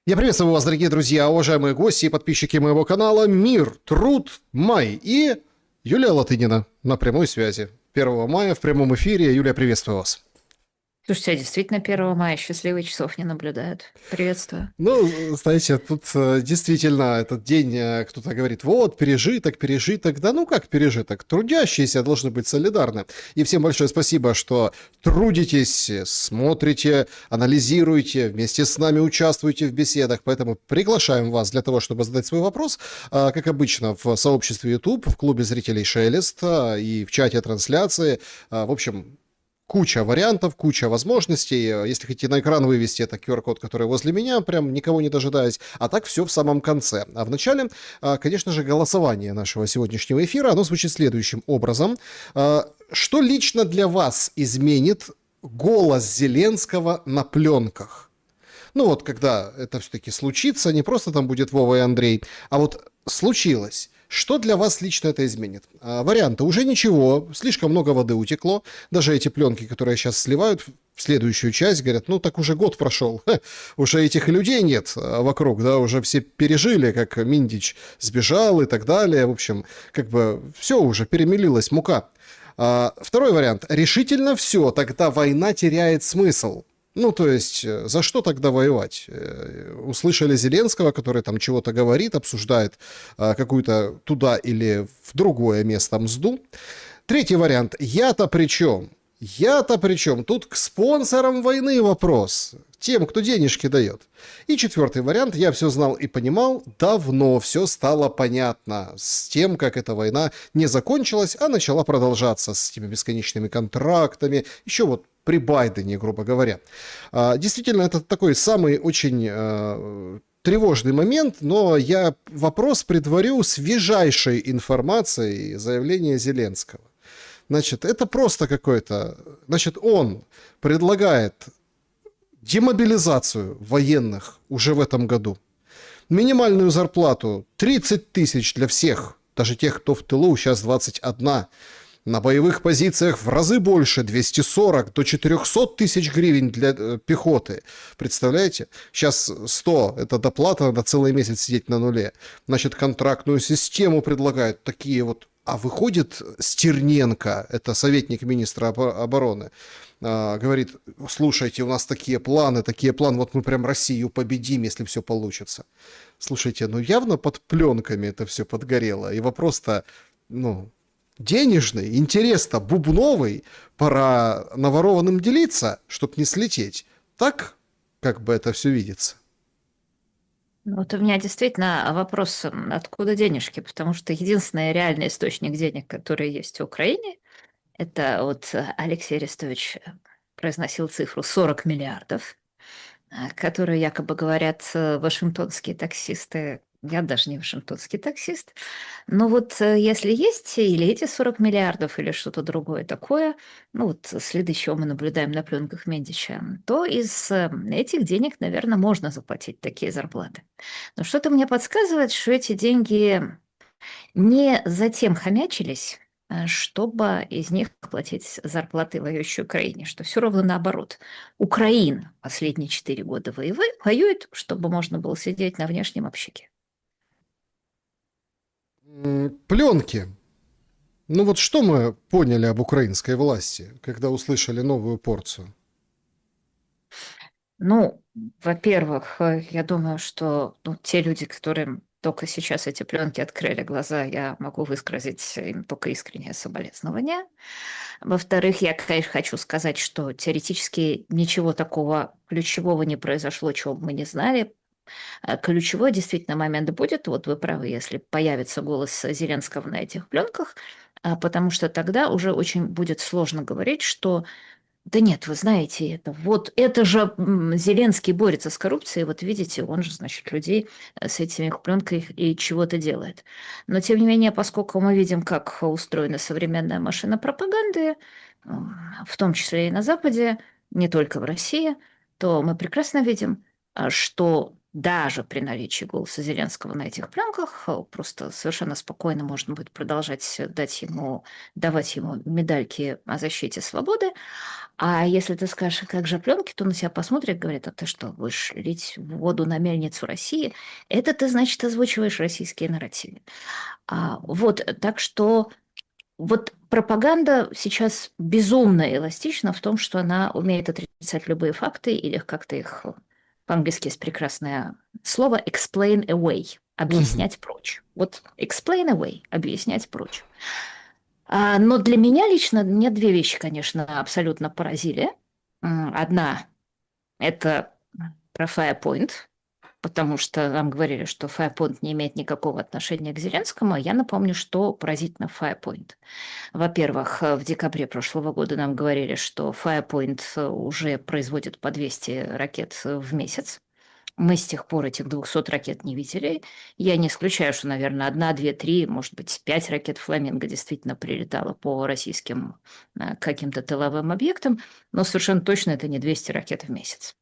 Я приветствую вас, дорогие друзья, уважаемые гости и подписчики моего канала «Мир, труд, май» и Юлия Латынина на прямой связи. 1 мая в прямом эфире. Юлия, приветствую вас. Слушайте, а действительно 1 мая счастливые часов не наблюдают. Приветствую. Ну, знаете, тут действительно этот день, кто-то говорит, вот, пережиток, пережиток. Да ну как пережиток? Трудящиеся должны быть солидарны. И всем большое спасибо, что трудитесь, смотрите, анализируете, вместе с нами участвуете в беседах. Поэтому приглашаем вас для того, чтобы задать свой вопрос, как обычно, в сообществе YouTube, в клубе зрителей Шелест и в чате трансляции. В общем, куча вариантов, куча возможностей. Если хотите на экран вывести, это QR-код, который возле меня, прям никого не дожидаясь. А так все в самом конце. А в начале, конечно же, голосование нашего сегодняшнего эфира. Оно звучит следующим образом. Что лично для вас изменит голос Зеленского на пленках? Ну вот, когда это все-таки случится, не просто там будет Вова и Андрей, а вот случилось. Что для вас лично это изменит? Варианты. Уже ничего, слишком много воды утекло. Даже эти пленки, которые сейчас сливают в следующую часть, говорят, ну так уже год прошел. Уже этих людей нет вокруг, да, уже все пережили, как Миндич сбежал и так далее. В общем, как бы все уже, перемелилась мука. Второй вариант. Решительно все, тогда война теряет смысл. Ну, то есть, за что тогда воевать? Услышали Зеленского, который там чего-то говорит, обсуждает какую-то туда или в другое место мзду. Третий вариант. Я-то при чем? Я-то при чем? Тут к спонсорам войны вопрос. Тем, кто денежки дает. И четвертый вариант. Я все знал и понимал. Давно все стало понятно с тем, как эта война не закончилась, а начала продолжаться с этими бесконечными контрактами. Еще вот при Байдене, грубо говоря. Действительно, это такой самый очень тревожный момент, но я вопрос предварю свежайшей информацией заявления Зеленского. Значит, это просто какой-то... Значит, он предлагает демобилизацию военных уже в этом году. Минимальную зарплату 30 тысяч для всех, даже тех, кто в тылу, сейчас 21. На боевых позициях в разы больше, 240 до 400 тысяч гривен для пехоты. Представляете? Сейчас 100, это доплата, надо целый месяц сидеть на нуле. Значит, контрактную систему предлагают, такие вот. А выходит Стерненко, это советник министра обороны, говорит, слушайте, у нас такие планы, вот мы прям Россию победим, если все получится. Слушайте, ну явно под пленками это все подгорело. И вопрос-то, ну... денежный, интерес-то бубновый, пора наворованным делиться, чтоб не слететь. Так, как бы это все видится. Вот у меня действительно вопрос, откуда денежки, потому что единственный реальный источник денег, который есть в Украине, это вот Алексей Арестович произносил цифру 40 миллиардов, которые якобы говорят вашингтонские таксисты. Я даже не вашингтонский таксист. Но вот если есть или эти 40 миллиардов, или что-то другое такое, ну вот следы, чего мы наблюдаем на пленках Медича, то из этих денег, наверное, можно заплатить такие зарплаты. Но что-то мне подсказывает, что эти деньги не затем хомячились, чтобы из них платить зарплаты воюющей Украине, что все ровно наоборот. Украина последние 4 года воюет, чтобы можно было сидеть на внешнем общаге. Пленки. Ну вот что мы поняли об украинской власти, когда услышали новую порцию? Ну, во-первых, я думаю, что те люди, которым только сейчас эти пленки открыли глаза, я могу высказать им только искреннее соболезнование. Во-вторых, я, конечно, хочу сказать, что теоретически ничего такого ключевого не произошло, чего бы мы не знали. Ключевой действительно момент будет, вот вы правы, если появится голос Зеленского на этих пленках, потому что тогда уже очень будет сложно говорить, что да нет, вы знаете, это же Зеленский борется с коррупцией, вот видите, он же, значит, людей с этими пленкой и чего-то делает. Но, тем не менее, поскольку мы видим, как устроена современная машина пропаганды, в том числе и на Западе, не только в России, то мы прекрасно видим, что даже при наличии голоса Зеленского на этих пленках, просто совершенно спокойно можно будет продолжать давать ему медальки о защите свободы. А если ты скажешь, как же пленки, то на тебя посмотрят, говорят, а ты что, будешь лить воду на мельницу России? Это ты, значит, озвучиваешь российские нарративы. Вот, так что вот пропаганда сейчас безумно эластична в том, что она умеет отрицать любые факты или как-то их по-английски есть прекрасное слово explain away, Мгм. объяснять прочь. Вот explain away, объяснять прочь. Но для меня лично мне две вещи, конечно, абсолютно поразили. Одна– это про Firepoint, потому что нам говорили, что Firepoint не имеет никакого отношения к Зеленскому. Я напомню, что поразительно в Firepoint. Во-первых, в декабре прошлого года нам говорили, что Firepoint уже производит по 200 ракет в месяц. Мы с тех пор этих 200 ракет не видели. Я не исключаю, что, наверное, одна, две, три, может быть, 5 ракет «Фламинго» действительно прилетало по российским каким-то тыловым объектам, но совершенно точно это не 200 ракет в месяц.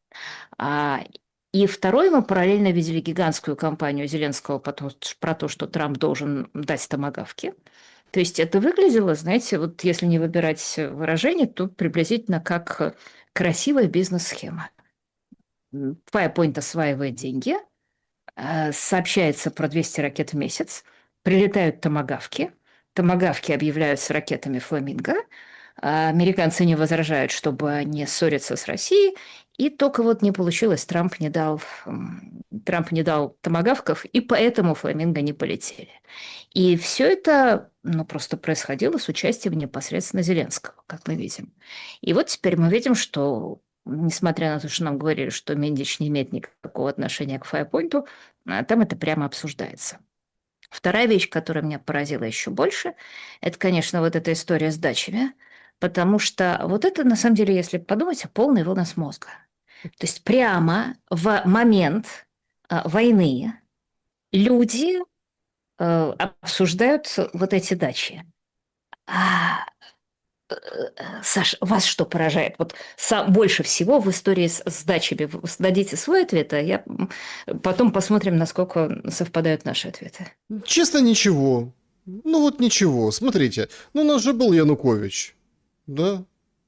А, и второе, мы параллельно видели гигантскую кампанию Зеленского про то, что Трамп должен дать томагавки. То есть это выглядело, знаете, вот если не выбирать выражение, то приблизительно как красивая бизнес-схема. Firepoint осваивает деньги, сообщается про 200 ракет в месяц, прилетают томагавки, томагавки объявляются ракетами «Фламинго», американцы не возражают, чтобы не ссориться с Россией, и только вот не получилось, Трамп не дал томагавков, и поэтому «Фламинго» не полетели. И все это, ну, просто происходило с участием непосредственно Зеленского, как мы видим. И вот теперь мы видим, что, несмотря на то, что нам говорили, что Мендич не имеет никакого отношения к Файрпойнту, там это прямо обсуждается. Вторая вещь, которая меня поразила еще больше, это, конечно, вот эта история с дачами, потому что вот это, на самом деле, если подумать, полный вынос мозга. То есть прямо в момент войны люди обсуждают вот эти дачи. А, Саш, вас что поражает? Вот больше всего в истории с дачами. Вы дадите свой ответ, а потом посмотрим, насколько совпадают наши ответы. Честно, ничего. Ну вот ничего. Смотрите, ну у нас же был Янукович, да?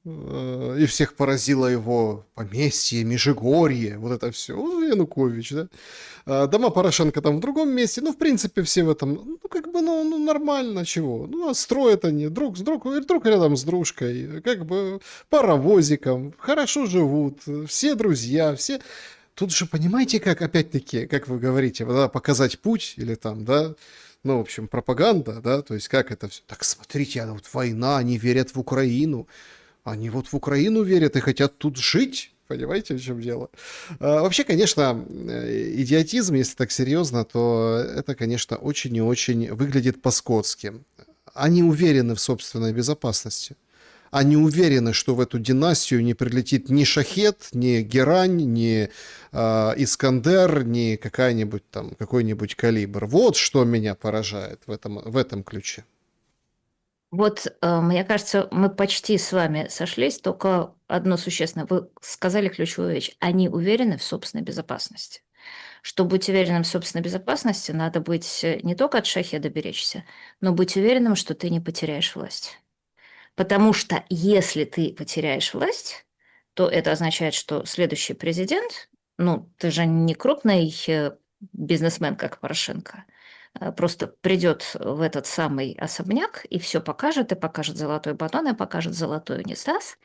И всех поразило его поместье, Межигорье, вот это все. Янукович, да? Дома Порошенко там в другом месте. Ну, в принципе, все в этом, ну, как бы, ну нормально, чего. Ну, а строят они друг рядом с дружкой, как бы паровозиком, хорошо живут, все друзья, все... Тут же, понимаете, как, опять-таки, как вы говорите, да, показать путь или там, да, ну, в общем, пропаганда, да, то есть как это все. Так смотрите, вот война, они верят в Украину. Они вот в Украину верят и хотят тут жить. Понимаете, в чем дело? Вообще, конечно, идиотизм, если так серьезно, то это, конечно, очень и очень выглядит по-скотски. Они уверены в собственной безопасности. Они уверены, что в эту династию не прилетит ни Шахет, ни Герань, ни Искандер, ни какая-нибудь там, какой-нибудь калибр. Вот что меня поражает в этом ключе. Вот, мне кажется, мы почти с вами сошлись, только одно существенное. Вы сказали ключевую вещь. Они уверены в собственной безопасности. Чтобы быть уверенным в собственной безопасности, надо быть не только от шахеда беречься, но быть уверенным, что ты не потеряешь власть. Потому что если ты потеряешь власть, то это означает, что следующий президент, ну, ты же не крупный бизнесмен, как Порошенко, просто придет в этот самый особняк и все покажет, и покажет золотой батон, и покажет золотой унитаз.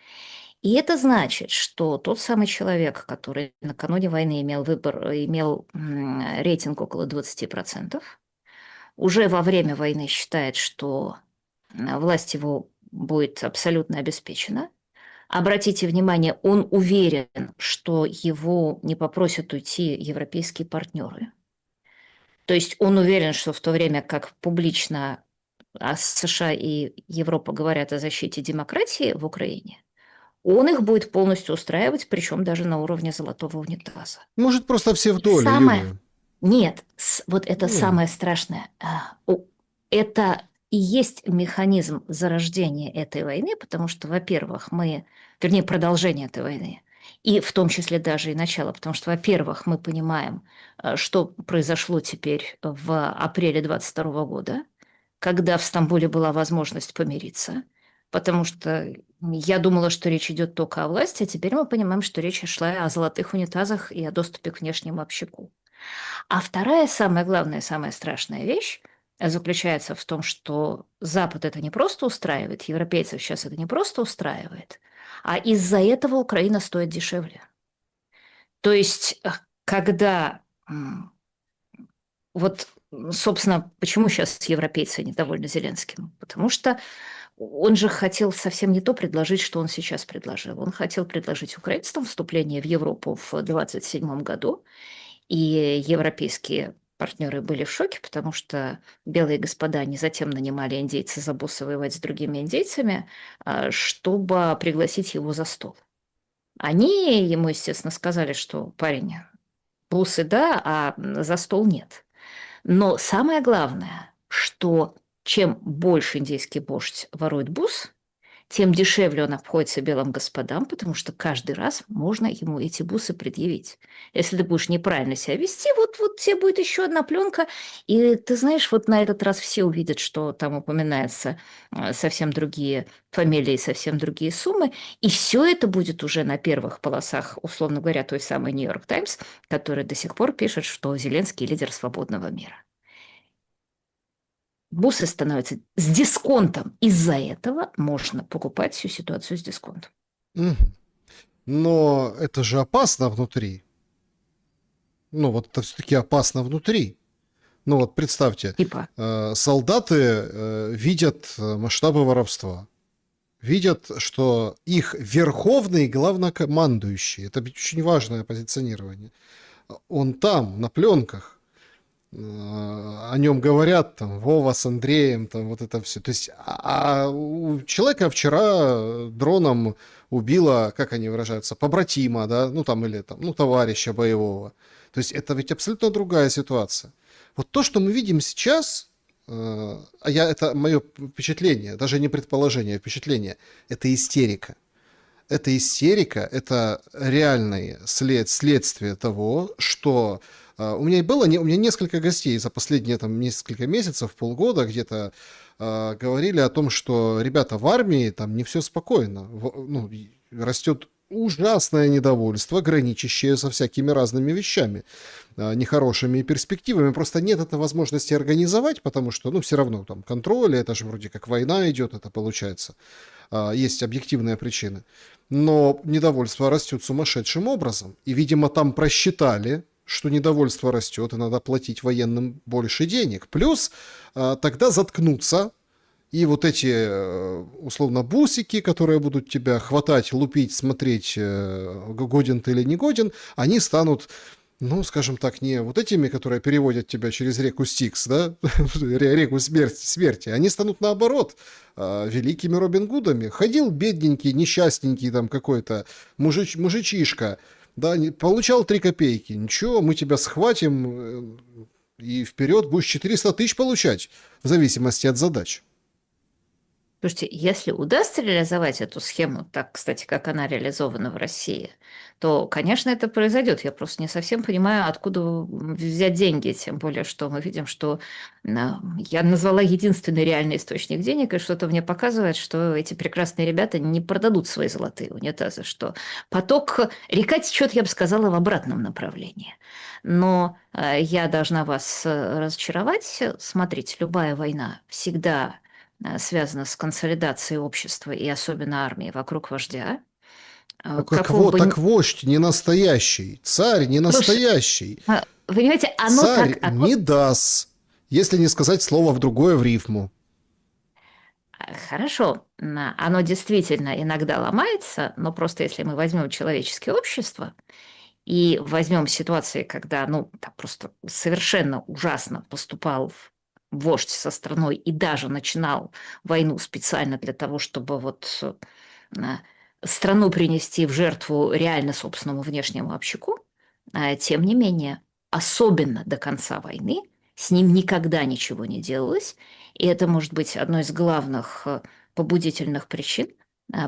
И это значит, что тот самый человек, который накануне войны имел рейтинг около 20%, уже во время войны считает, что власть его будет абсолютно обеспечена. Обратите внимание, он уверен, что его не попросят уйти европейские партнеры. То есть он уверен, что в то время как публично США и Европа говорят о защите демократии в Украине, он их будет полностью устраивать, причем даже на уровне золотого унитаза. Может, просто все в И доле, самое, Юлия? нет, вот это Ну, самое страшное. Это и есть механизм зарождения этой войны, потому что, во-первых, вернее, продолжение этой войны. И в том числе даже и начало, потому что, во-первых, мы понимаем, что произошло теперь в апреле 22 года, когда в Стамбуле была возможность помириться, потому что я думала, что речь идет только о власти, а теперь мы понимаем, что речь шла о золотых унитазах и о доступе к внешнему общаку. А вторая, самая главная, самая страшная вещь заключается в том, что Запад это не просто устраивает, европейцев сейчас это не просто устраивает, а из-за этого Украина стоит дешевле. То есть, когда вот, собственно, почему сейчас европейцы недовольны Зеленским? Потому что он же хотел совсем не то предложить, что он сейчас предложил. Он хотел предложить украинцам вступление в Европу в 27 году, и европейские партнеры были в шоке, потому что белые господа не затем нанимали индейца за босса воевать с другими индейцами, чтобы пригласить его за стол. Они ему, естественно, сказали, что парень, бусы да, а за стол нет. Но самое главное, что чем больше индейский вождь ворует бус, тем дешевле он обходится белым господам, потому что каждый раз можно ему эти бусы предъявить. Если ты будешь неправильно себя вести, вот тебе будет еще одна пленка, и ты знаешь, вот на этот раз все увидят, что там упоминаются совсем другие фамилии, совсем другие суммы, и все это будет уже на первых полосах, условно говоря, той самой «Нью-Йорк Таймс», которая до сих пор пишет, что Зеленский лидер свободного мира. Бусы становятся с дисконтом. Из-за этого можно покупать всю ситуацию с дисконтом. Мгм. Но это же опасно внутри. Ну, вот это все-таки опасно внутри. Ну, вот представьте, Типа, солдаты видят масштабы воровства. Видят, что их верховный главнокомандующий, это ведь очень важное позиционирование, он там, на пленках, о нем говорят, там, Вова с Андреем, там, вот это все. То есть, у человека вчера дроном убило, как они выражаются, побратима, да, ну, там, или там, ну, товарища боевого. То есть, это ведь абсолютно другая ситуация. Вот то, что мы видим сейчас, это мое впечатление, даже не предположение, а впечатление, это истерика. Это истерика, это реальное следствие того, что у меня было, у меня несколько гостей за последние там несколько месяцев, полгода где-то говорили о том, что ребята в армии там не все спокойно, ну, растет ужасное недовольство, граничащее со всякими разными вещами, нехорошими перспективами. Просто нет этой возможности организовать, потому что, ну, все равно там контроль, это же вроде как война идет, это получается. Есть объективные причины. Но недовольство растет сумасшедшим образом. И, видимо, там просчитали, что недовольство растет, и надо платить военным больше денег. Плюс тогда заткнуться, и вот эти, условно, бусики, которые будут тебя хватать, лупить, смотреть, годен ты или не годен, они станут, ну, скажем так, не вот этими, которые переводят тебя через реку Стикс, да, реку смерти, они станут наоборот великими Робин Гудами. Ходил бедненький, несчастненький там какой-то мужичишка, да, получал 3 копейки, ничего, мы тебя схватим и вперед будешь 400 тысяч получать, в зависимости от задач. слушайте, если удастся реализовать эту схему, так, кстати, как она реализована в России, то, конечно, это произойдет. Я просто не совсем понимаю, откуда взять деньги, тем более, что мы видим, что я назвала единственный реальный источник денег, и что-то мне показывает, что эти прекрасные ребята не продадут свои золотые унитазы, что река течет, я бы сказала, в обратном направлении. Но я должна вас разочаровать. Смотрите, любая война всегда связана с консолидацией общества и особенно армии вокруг вождя. Ну, Какого бы... так вождь не настоящий, царь не Слушай, настоящий. вы понимаете, оно так... Царь не даст, если не сказать слово в другое в рифму. Хорошо, оно действительно иногда ломается, но просто если мы возьмем человеческое общество и возьмем ситуации, когда, ну, там просто совершенно ужасно поступал вождь со страной и даже начинал войну специально для того, чтобы вот страну принести в жертву реально собственному внешнему общаку, тем не менее, особенно до конца войны, с ним никогда ничего не делалось, и это может быть одной из главных побудительных причин,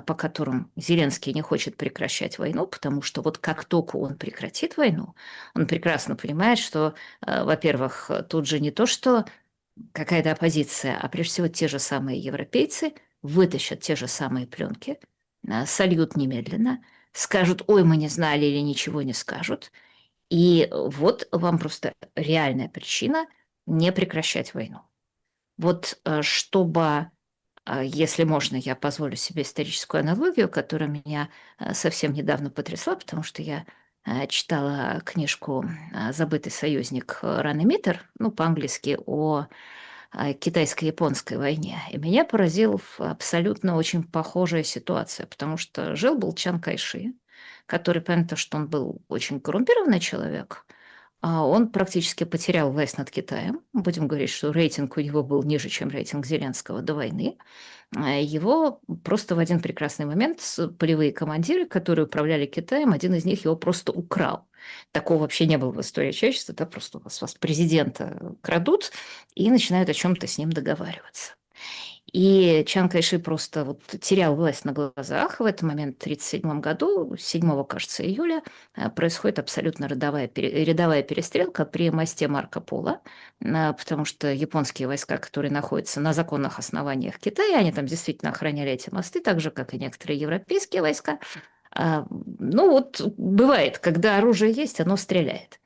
по которым Зеленский не хочет прекращать войну, потому что вот как только он прекратит войну, он прекрасно понимает, что, во-первых, тут же не то, что какая-то оппозиция, а прежде всего те же самые европейцы вытащат те же самые пленки, сольют немедленно, скажут, ой, мы не знали или ничего не скажут. И вот вам просто реальная причина не прекращать войну. Вот чтобы, если можно, я позволю себе историческую аналогию, которая меня совсем недавно потрясла, потому что я читала книжку «Забытый союзник» Раны Миттер, ну, по-английски, о китайско-японской войне. И меня поразила абсолютно очень похожая ситуация, потому что жил-был Чан Кайши, который, понятно, что он был очень коррумпированный человек, он практически потерял власть над Китаем. Будем говорить, что рейтинг у него был ниже, чем рейтинг Зеленского до войны. Его просто в один прекрасный момент полевые командиры, которые управляли Китаем, один из них его просто украл. Такого вообще не было в истории человечества. Это просто вас президента крадут и начинают о чем-то с ним договариваться. И Чан Кайши просто вот терял власть на глазах. В этот момент, в 1937 году, 7, кажется, июля, происходит абсолютно рядовая перестрелка при мосте Марко Поло, потому что японские войска, которые находятся на законных основаниях Китая, они там действительно охраняли эти мосты, так же, как и некоторые европейские войска. Ну вот бывает, когда оружие есть, оно стреляет.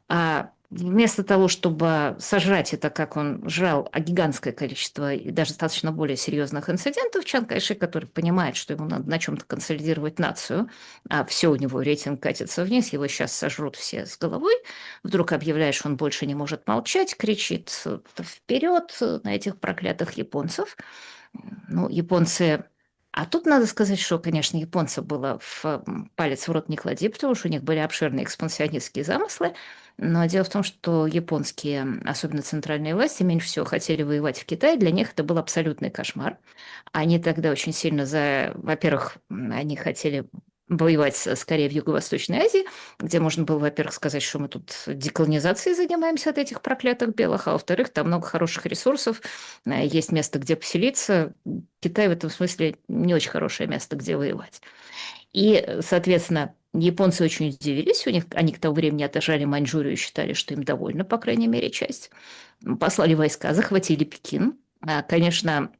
А вместо того, чтобы сожрать это, как он жрал, гигантское количество и даже достаточно более серьезных инцидентов, Чан Кайши, который понимает, что ему надо на чем-то консолидировать нацию, а все у него рейтинг катится вниз, его сейчас сожрут все с головой, вдруг объявляет, что он больше не может молчать, кричит вперед на этих проклятых японцев. Ну, японцы... А тут надо сказать, что, конечно, японцев было в палец в рот не клади, потому что у них были обширные экспансионистские замыслы, но дело в том, что японские, особенно центральные власти, меньше всего хотели воевать в Китае. Для них это был абсолютный кошмар. Они тогда очень сильно Во-первых, они хотели воевать скорее в Юго-Восточной Азии, где можно было, во-первых, сказать, что мы тут деколонизацией занимаемся от этих проклятых белых, а во-вторых, там много хороших ресурсов, есть место, где поселиться. Китай в этом смысле не очень хорошее место, где воевать. И, соответственно, японцы очень удивились, они к тому времени отожрали Маньчжурию и считали, что им довольно, по крайней мере, часть. Послали войска, захватили Пекин. Конечно,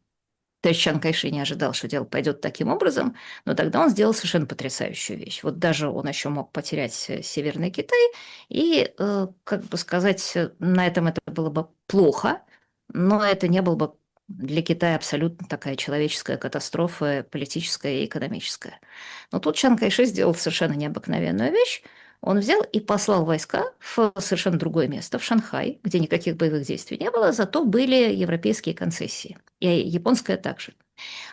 товарищ Чан Кайши не ожидал, что дело пойдет таким образом, но тогда он сделал совершенно потрясающую вещь. Вот даже он еще мог потерять Северный Китай, и, как бы сказать, на этом это было бы плохо, но это не было бы для Китая абсолютно такая человеческая катастрофа, политическая и экономическая. Но тут Чан Кайши сделал совершенно необыкновенную вещь. Он взял и послал войска в совершенно другое место, в Шанхай, где никаких боевых действий не было, зато были европейские концессии. И японская также.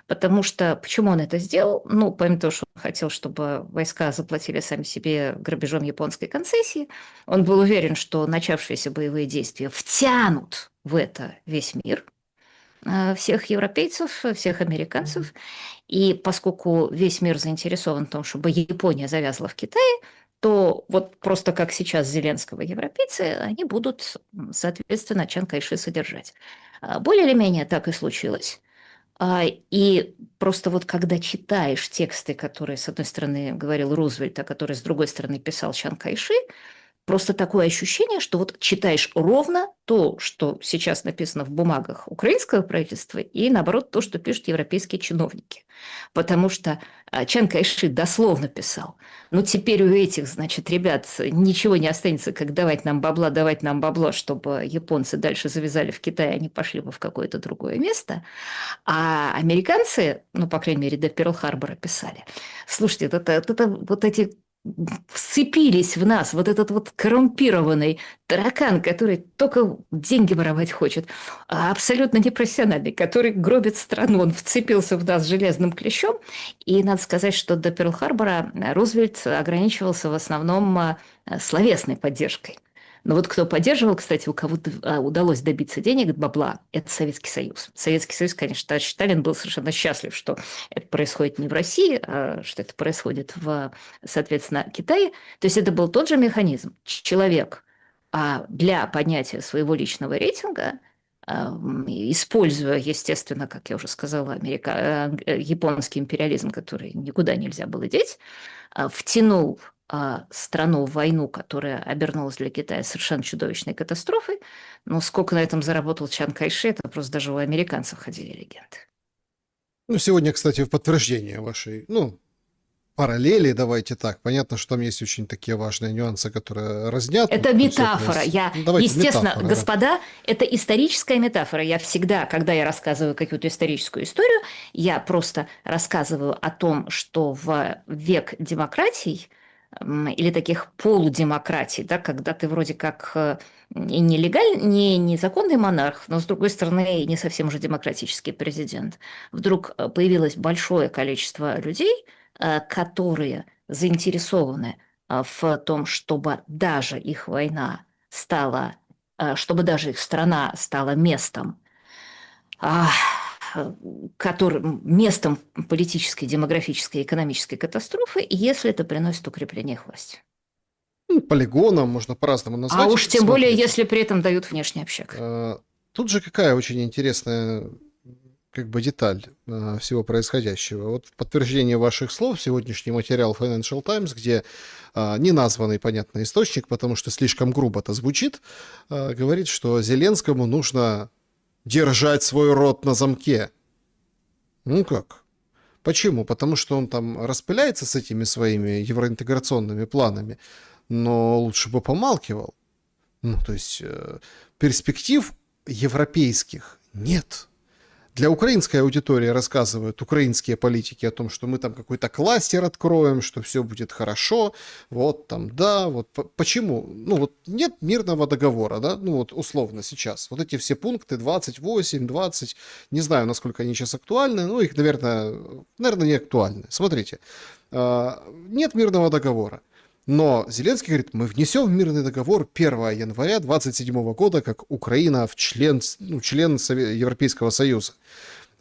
Потому что почему он это сделал? Ну, помимо того, что он хотел, чтобы войска заплатили сами себе грабежом японской концессии, он был уверен, что начавшиеся боевые действия втянут в это весь мир, всех европейцев, всех американцев. И поскольку весь мир заинтересован в том, чтобы Япония завязла в Китае, то вот просто как сейчас Зеленского европейцы, они будут, соответственно, Чан Кайши содержать. Более или менее так и случилось. И просто вот когда читаешь тексты, которые, с одной стороны, говорил Рузвельт, а которые, с другой стороны, писал Чан Кайши, просто такое ощущение, что вот читаешь ровно то, что сейчас написано в бумагах украинского правительства, и наоборот то, что пишут европейские чиновники. Потому что Чан Кайши дословно писал: ну теперь у этих, значит, ребят ничего не останется, как давать нам бабло, чтобы японцы дальше завязали в Китае, они пошли бы в какое-то другое место. А американцы, ну, по крайней мере, до Перл-Харбора писали: слушайте, вот эти вцепились в нас, вот этот вот коррумпированный таракан, который только деньги воровать хочет, абсолютно непрофессиональный, который гробит страну, он вцепился в нас железным клещом. И надо сказать, что до Перл-Харбора Рузвельт ограничивался в основном словесной поддержкой. Но вот кто поддерживал, кстати, у кого-то удалось добиться денег, бабла, это Советский Союз. Советский Союз, конечно, товарищ Сталин был совершенно счастлив, что это происходит не в России, а что это происходит в, соответственно, Китае. То есть это был тот же механизм. Человек для поднятия своего личного рейтинга используя, естественно, как я уже сказала, японский империализм, который никуда нельзя было деть, втянул страну в войну, которая обернулась для Китая совершенно чудовищной катастрофой. Но сколько на этом заработал Чан Кайши, это просто даже у американцев ходили легенды. Ну, сегодня, кстати, в подтверждение вашей, ну, параллели, давайте так. Понятно, что там есть очень такие важные нюансы, которые разнят Это метафора. концептность. Я, Ну, давайте естественно, метафора, да. господа, это историческая метафора. Я всегда, когда я рассказываю какую-то историческую историю, я просто рассказываю о том, что в век демократий или таких полудемократий, да, когда ты вроде как и не незаконный монарх, но, с другой стороны, и не совсем же демократический президент, вдруг появилось большое количество людей, которые заинтересованы в том, чтобы даже их война стала, чтобы даже их страна стала местом, а, местом политической, демографической и экономической катастрофы, если это приносит укрепление их власти. Ну, полигоном можно по-разному А назвать. уж тем более, Смотрите. если при этом дают внешний общак. Тут же какая очень интересная как бы деталь всего происходящего. Вот в подтверждение ваших слов сегодняшний материал Financial Times, где не названный, понятный источник, потому что слишком грубо это звучит, говорит, что Зеленскому нужно держать свой рот на замке. Ну как? Почему? Потому что он там распыляется с этими своими евроинтеграционными планами, но лучше бы помалкивал. Ну, то есть перспектив европейских нет. Для украинской аудитории рассказывают украинские политики о том, что мы там какой-то кластер откроем, что все будет хорошо, вот там, да, вот почему? Ну вот нет мирного договора, да, ну вот условно сейчас. Вот эти все пункты 28, 20, не знаю, насколько они сейчас актуальны, ну их, наверное, не актуальны. Смотрите, нет мирного договора. Но Зеленский говорит, мы внесем в мирный договор 1 января 2027 года как Украина в член Европейского Союза.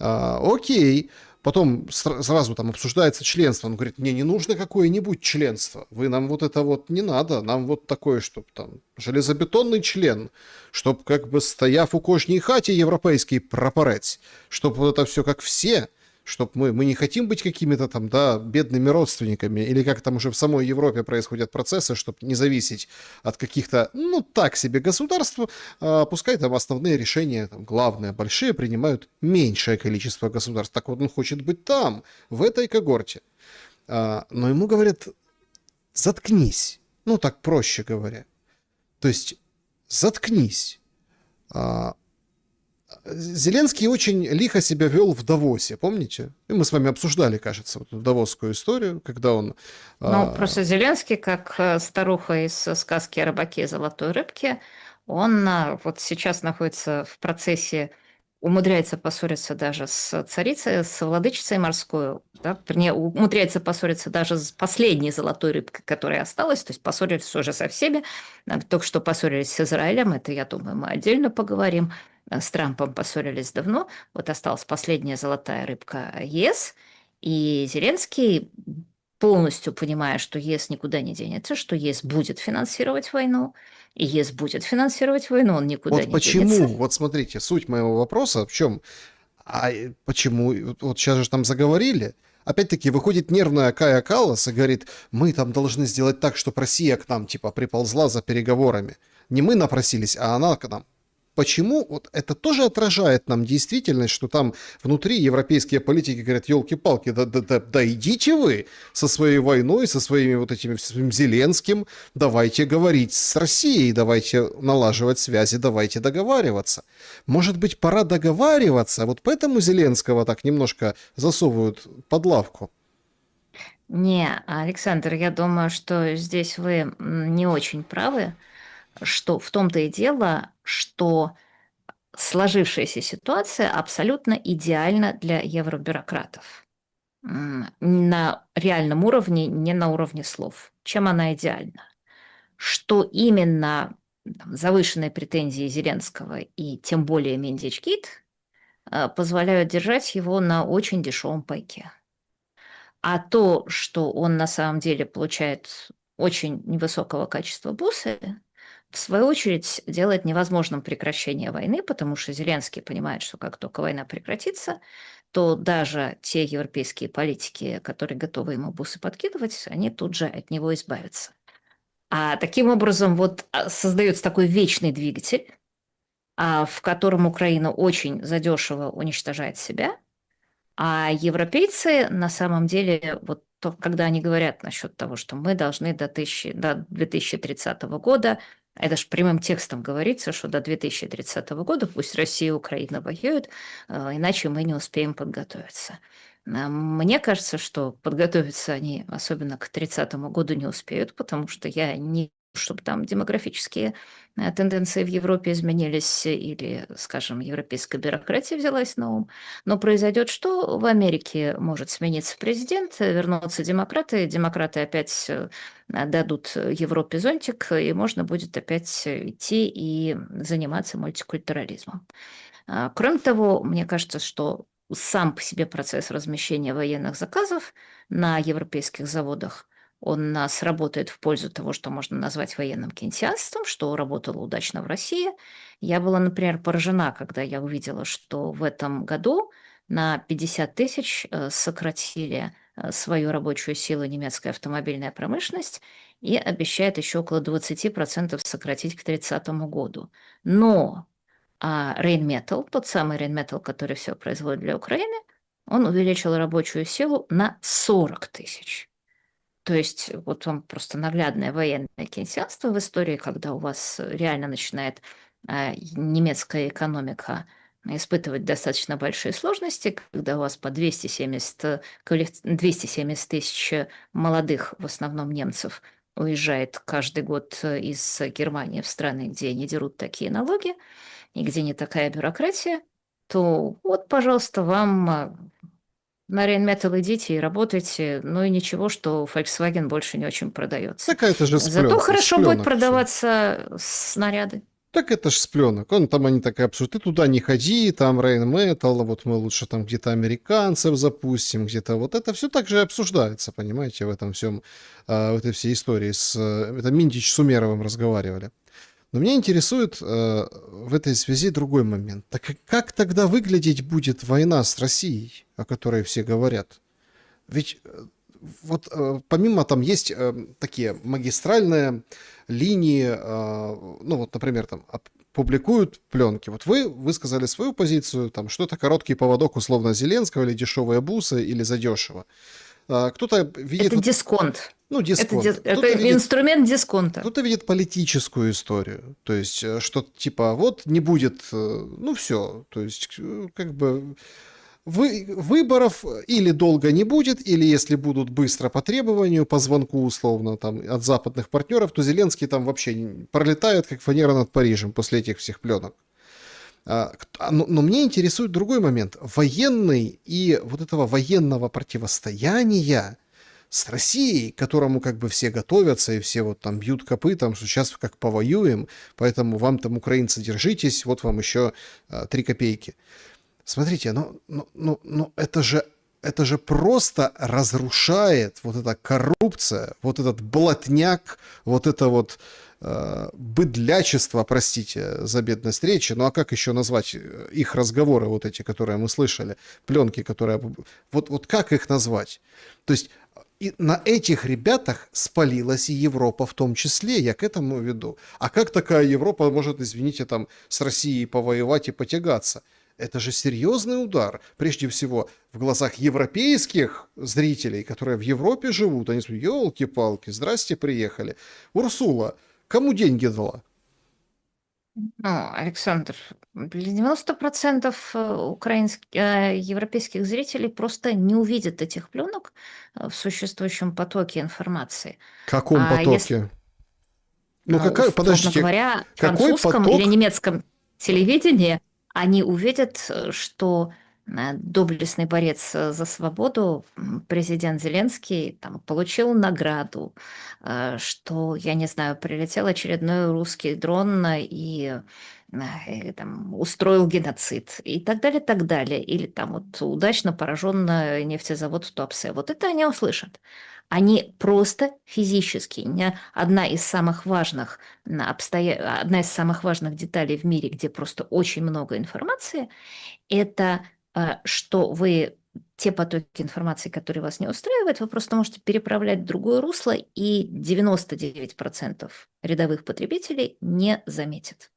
Окей. Потом сразу там обсуждается членство. Он говорит, мне не нужно какое-нибудь членство. Вы нам вот это вот не надо. Нам вот такое, чтобы там железобетонный член, чтобы как бы стояв у кожній хаті європейський прапорець, чтобы вот это все как все, чтобы мы не хотим быть какими-то там, да, бедными родственниками, или как там уже в самой Европе происходят процессы, чтобы не зависеть от каких-то, ну, так себе государств, пускай там основные решения, там, главные, большие, принимают меньшее количество государств. Так вот он хочет быть там, в этой когорте. Но ему говорят, заткнись. Ну, так проще говоря. То есть, заткнись. Зеленский очень лихо себя вел в Давосе, помните? И мы с вами обсуждали, кажется, вот эту давосскую историю, когда он... Ну, просто Зеленский, как старуха из сказки о рыбаке и золотой рыбке, он вот сейчас находится в процессе, умудряется поссориться даже с царицей, с владычицей морской, да, вернее, умудряется поссориться даже с последней золотой рыбкой, которая осталась, то есть поссорились уже со всеми, только что поссорились с Израилем, это, я думаю, мы отдельно поговорим, с Трампом поссорились давно, вот осталась последняя золотая рыбка ЕС, и Зеленский, полностью понимая, что ЕС никуда не денется, что ЕС будет финансировать войну, и ЕС будет финансировать войну, он никуда Вот не денется. почему, вот смотрите, суть моего вопроса в чем? Почему, вот сейчас же там заговорили, опять-таки выходит нервная Кая Каллас и говорит, мы там должны сделать так, чтобы Россия к нам, типа, приползла за переговорами. Не мы напросились, а она к нам. Почему? Вот это тоже отражает нам действительность, что там внутри европейские политики говорят, елки-палки, да идите вы со своей войной, со своими вот этими своим Зеленским, давайте говорить с Россией, давайте налаживать связи, давайте договариваться. Может быть, пора договариваться, вот поэтому Зеленского так немножко засовывают под лавку. Не, Александр, я думаю, что здесь вы не очень правы, что в том-то и дело, что сложившаяся ситуация абсолютно идеальна для евробюрократов. На реальном уровне, не на уровне слов. Чем она идеальна? Что именно завышенные претензии Зеленского и тем более Мендичкит позволяют держать его на очень дешевом пайке. А то, что он на самом деле получает очень невысокого качества бусы, в свою очередь, делает невозможным прекращение войны, потому что Зеленский понимает, что как только война прекратится, то даже те европейские политики, которые готовы ему бусы подкидывать, они тут же от него избавятся. А таким образом вот создается такой вечный двигатель, в котором Украина очень задешево уничтожает себя, а европейцы на самом деле, вот когда они говорят насчет того, что мы должны до 2030 года, это же прямым текстом говорится, что до 2030 года пусть Россия и Украина воюют, иначе мы не успеем подготовиться. Мне кажется, что подготовиться они особенно к 30 году не успеют, потому что я не чтобы там демографические тенденции в Европе изменились или, скажем, европейская бюрократия взялась на ум. Но произойдет что? В Америке может смениться президент, вернутся демократы, демократы опять дадут Европе зонтик, и можно будет опять идти и заниматься мультикультурализмом. Кроме того, мне кажется, что сам по себе процесс размещения военных заказов на европейских заводах, он сработает в пользу того, что можно назвать военным кейнсианством, что работало удачно в России. Я была, например, поражена, когда я увидела, что в этом году на 50 тысяч сократили свою рабочую силу немецкая автомобильная промышленность и обещает еще около 20% сократить к 30 году. Но Rheinmetall, тот самый Rheinmetall, который все производит для Украины, он увеличил рабочую силу на 40 тысяч. То есть вот вам просто наглядное военное кейнсианство в истории, когда у вас реально начинает немецкая экономика испытывать достаточно большие сложности, когда у вас по 270 тысяч молодых, в основном немцев, уезжает каждый год из Германии в страны, где не дерут такие налоги и где не такая бюрократия, то вот, пожалуйста, вам на Rheinmetall идите и работайте, ну и ничего, что Volkswagen больше не очень продается. Так это же с Зато пленки, с хорошо будет пленок всё. продаваться снаряды. Так это ж с пленок. Он там они так и обсуждают. Ты туда не ходи, там Rheinmetall, вот мы лучше там где-то американцев запустим, где-то вот это все так же обсуждается, понимаете, в этом всем, в этой всей истории это Минтич с Умеровым разговаривали. Но меня интересует в этой связи другой момент. Так как тогда выглядеть будет война с Россией, о которой все говорят? Ведь вот помимо там есть такие магистральные линии, ну вот, например, там публикуют пленки. Вот вы высказали свою позицию, там что-то короткий поводок условно Зеленского или дешевые бусы или задешево. Кто-то видит... Это дисконт. Ну, дисконт. Это видит, инструмент дисконта. кто-то видит политическую историю. То есть, что типа, вот не будет, ну все. То есть, как бы... Выборов или долго не будет, или если будут быстро по требованию, по звонку условно там, от западных партнеров, то Зеленский там вообще пролетает, как фанера над Парижем после этих всех пленок. Но мне интересует другой момент. Военный и вот этого военного противостояния с Россией, к которому как бы все готовятся и все вот там бьют копытом, что сейчас как повоюем, поэтому вам там, украинцы, держитесь, вот вам еще 3 копейки. Смотрите, это же просто разрушает вот эта коррупция, вот этот блатняк, вот это вот быдлячество, простите за бедность речи, ну а как еще назвать их разговоры вот эти, которые мы слышали, пленки, которые... Вот как их назвать? То есть и на этих ребятах спалилась и Европа в том числе, я к этому веду. А как такая Европа может, извините, там с Россией повоевать и потягаться? Это же серьезный удар. Прежде всего, в глазах европейских зрителей, которые в Европе живут, они говорят, елки-палки, здрасте, приехали. Урсула, кому деньги дала? Ну, Александр, для 90% европейских зрителей просто не увидят этих пленок в существующем потоке информации. В каком Если, потоке? Ну, какая, условно подождите, говоря, в какой французском или поток? немецком телевидении они увидят, что доблестный борец за свободу, президент Зеленский там, получил награду, что, я не знаю, прилетел очередной русский дрон и там, устроил геноцид и так далее, так далее. Или там вот удачно поражен нефтезавод в Туапсе. Вот это они услышат. Они просто физически. Одна из самых важных деталей в мире, где просто очень много информации, это что вы те потоки информации, которые вас не устраивают, вы просто можете переправлять в другое русло, и 99% рядовых потребителей не заметят.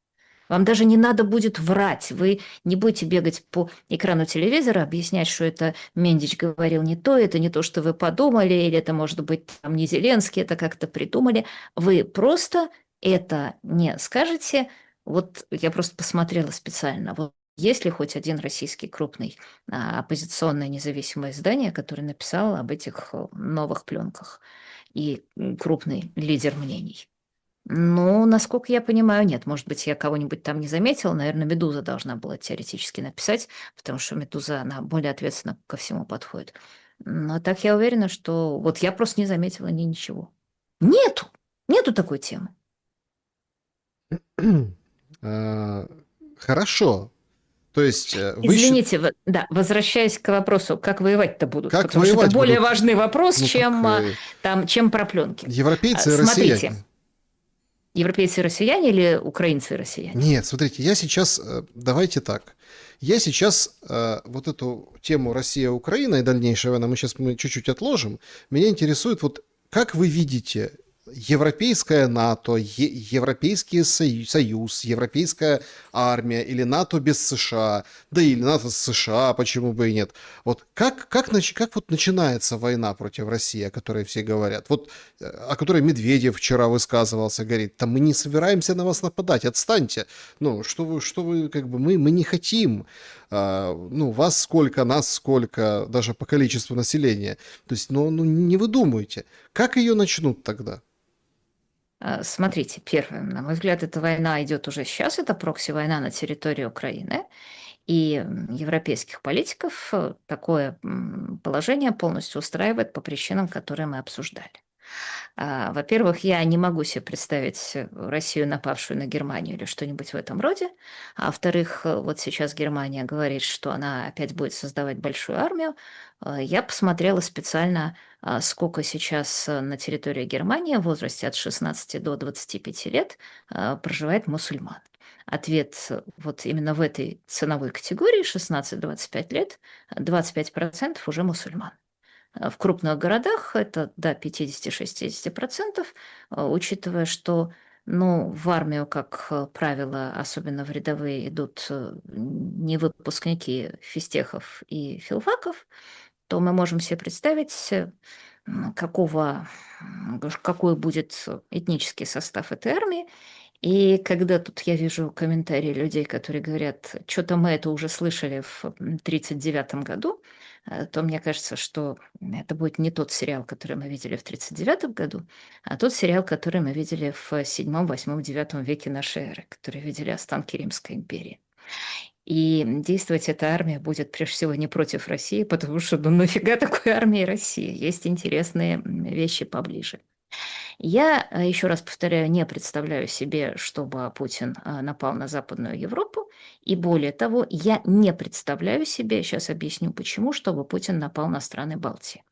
Вам даже не надо будет врать. Вы не будете бегать по экрану телевизора, объяснять, что это Мендич говорил не то, это не то, что вы подумали, или это, может быть, там не Зеленский, это как-то придумали. Вы просто это не скажете. Вот я просто посмотрела специально. Вот есть ли хоть один российский крупный оппозиционное независимое издание, которое написало об этих новых пленках и крупный лидер мнений? Ну, насколько я понимаю, нет. Может быть, я кого-нибудь там не заметила. Наверное, «Медуза» должна была теоретически написать, потому что «Медуза», она более ответственно ко всему подходит. Но так я уверена, что вот я просто не заметила ничего. Нету! Нету такой темы. А, Хорошо. То есть вы считаете, Извините, да, возвращаясь к вопросу, как воевать-то будут, как потому что это воевать более будут? важный вопрос, Ну так чем про пленки. европейцы и Смотрите, россияне. европейцы и россияне или украинцы и россияне? Нет, смотрите, я сейчас, давайте так. Я сейчас вот эту тему Россия-Украина и дальнейшая война, мы чуть-чуть отложим. Меня интересует, вот как вы видите европейское НАТО, Европейский Союз, Европейская армия или НАТО без США, да или НАТО с США, почему бы и нет. Вот как вот начинается война против России, о которой все говорят? Вот о которой Медведев вчера высказывался, говорит, там мы не собираемся на вас нападать, отстаньте. Ну, что вы, как бы, мы не хотим. Ну, вас сколько, нас сколько, даже по количеству населения. То есть, ну не выдумывайте. Как ее начнут тогда? Смотрите, первое, на мой взгляд, эта война идет уже сейчас, это прокси-война на территории Украины, и европейских политиков такое положение полностью устраивает по причинам, которые мы обсуждали. Во-первых, я не могу себе представить Россию, напавшую на Германию или что-нибудь в этом роде. А во-вторых, вот сейчас Германия говорит, что она опять будет создавать большую армию. Я посмотрела специально, сколько сейчас на территории Германии в возрасте от 16 до 25 лет проживает мусульман. Ответ вот именно в этой ценовой категории 16-25 лет, 25% уже мусульман. В крупных городах это до 50-60%, учитывая, что ну, в армию, как правило, особенно в рядовые, идут не выпускники физтехов и филфаков, то мы можем себе представить, какой будет этнический состав этой армии. И когда тут я вижу комментарии людей, которые говорят, что-то мы это уже слышали в 1939 году, то мне кажется, что это будет не тот сериал, который мы видели в 1939 году, а тот сериал, который мы видели в седьмом, восьмом, девятом веке нашей эры, который видели останки Римской империи. И действовать эта армия будет прежде всего не против России, потому что ну нафига такой армии России? Есть интересные вещи поближе. Я, еще раз повторяю, не представляю себе, чтобы Путин напал на Западную Европу. И более того, я не представляю себе, сейчас объясню почему, чтобы Путин напал на страны Балтии.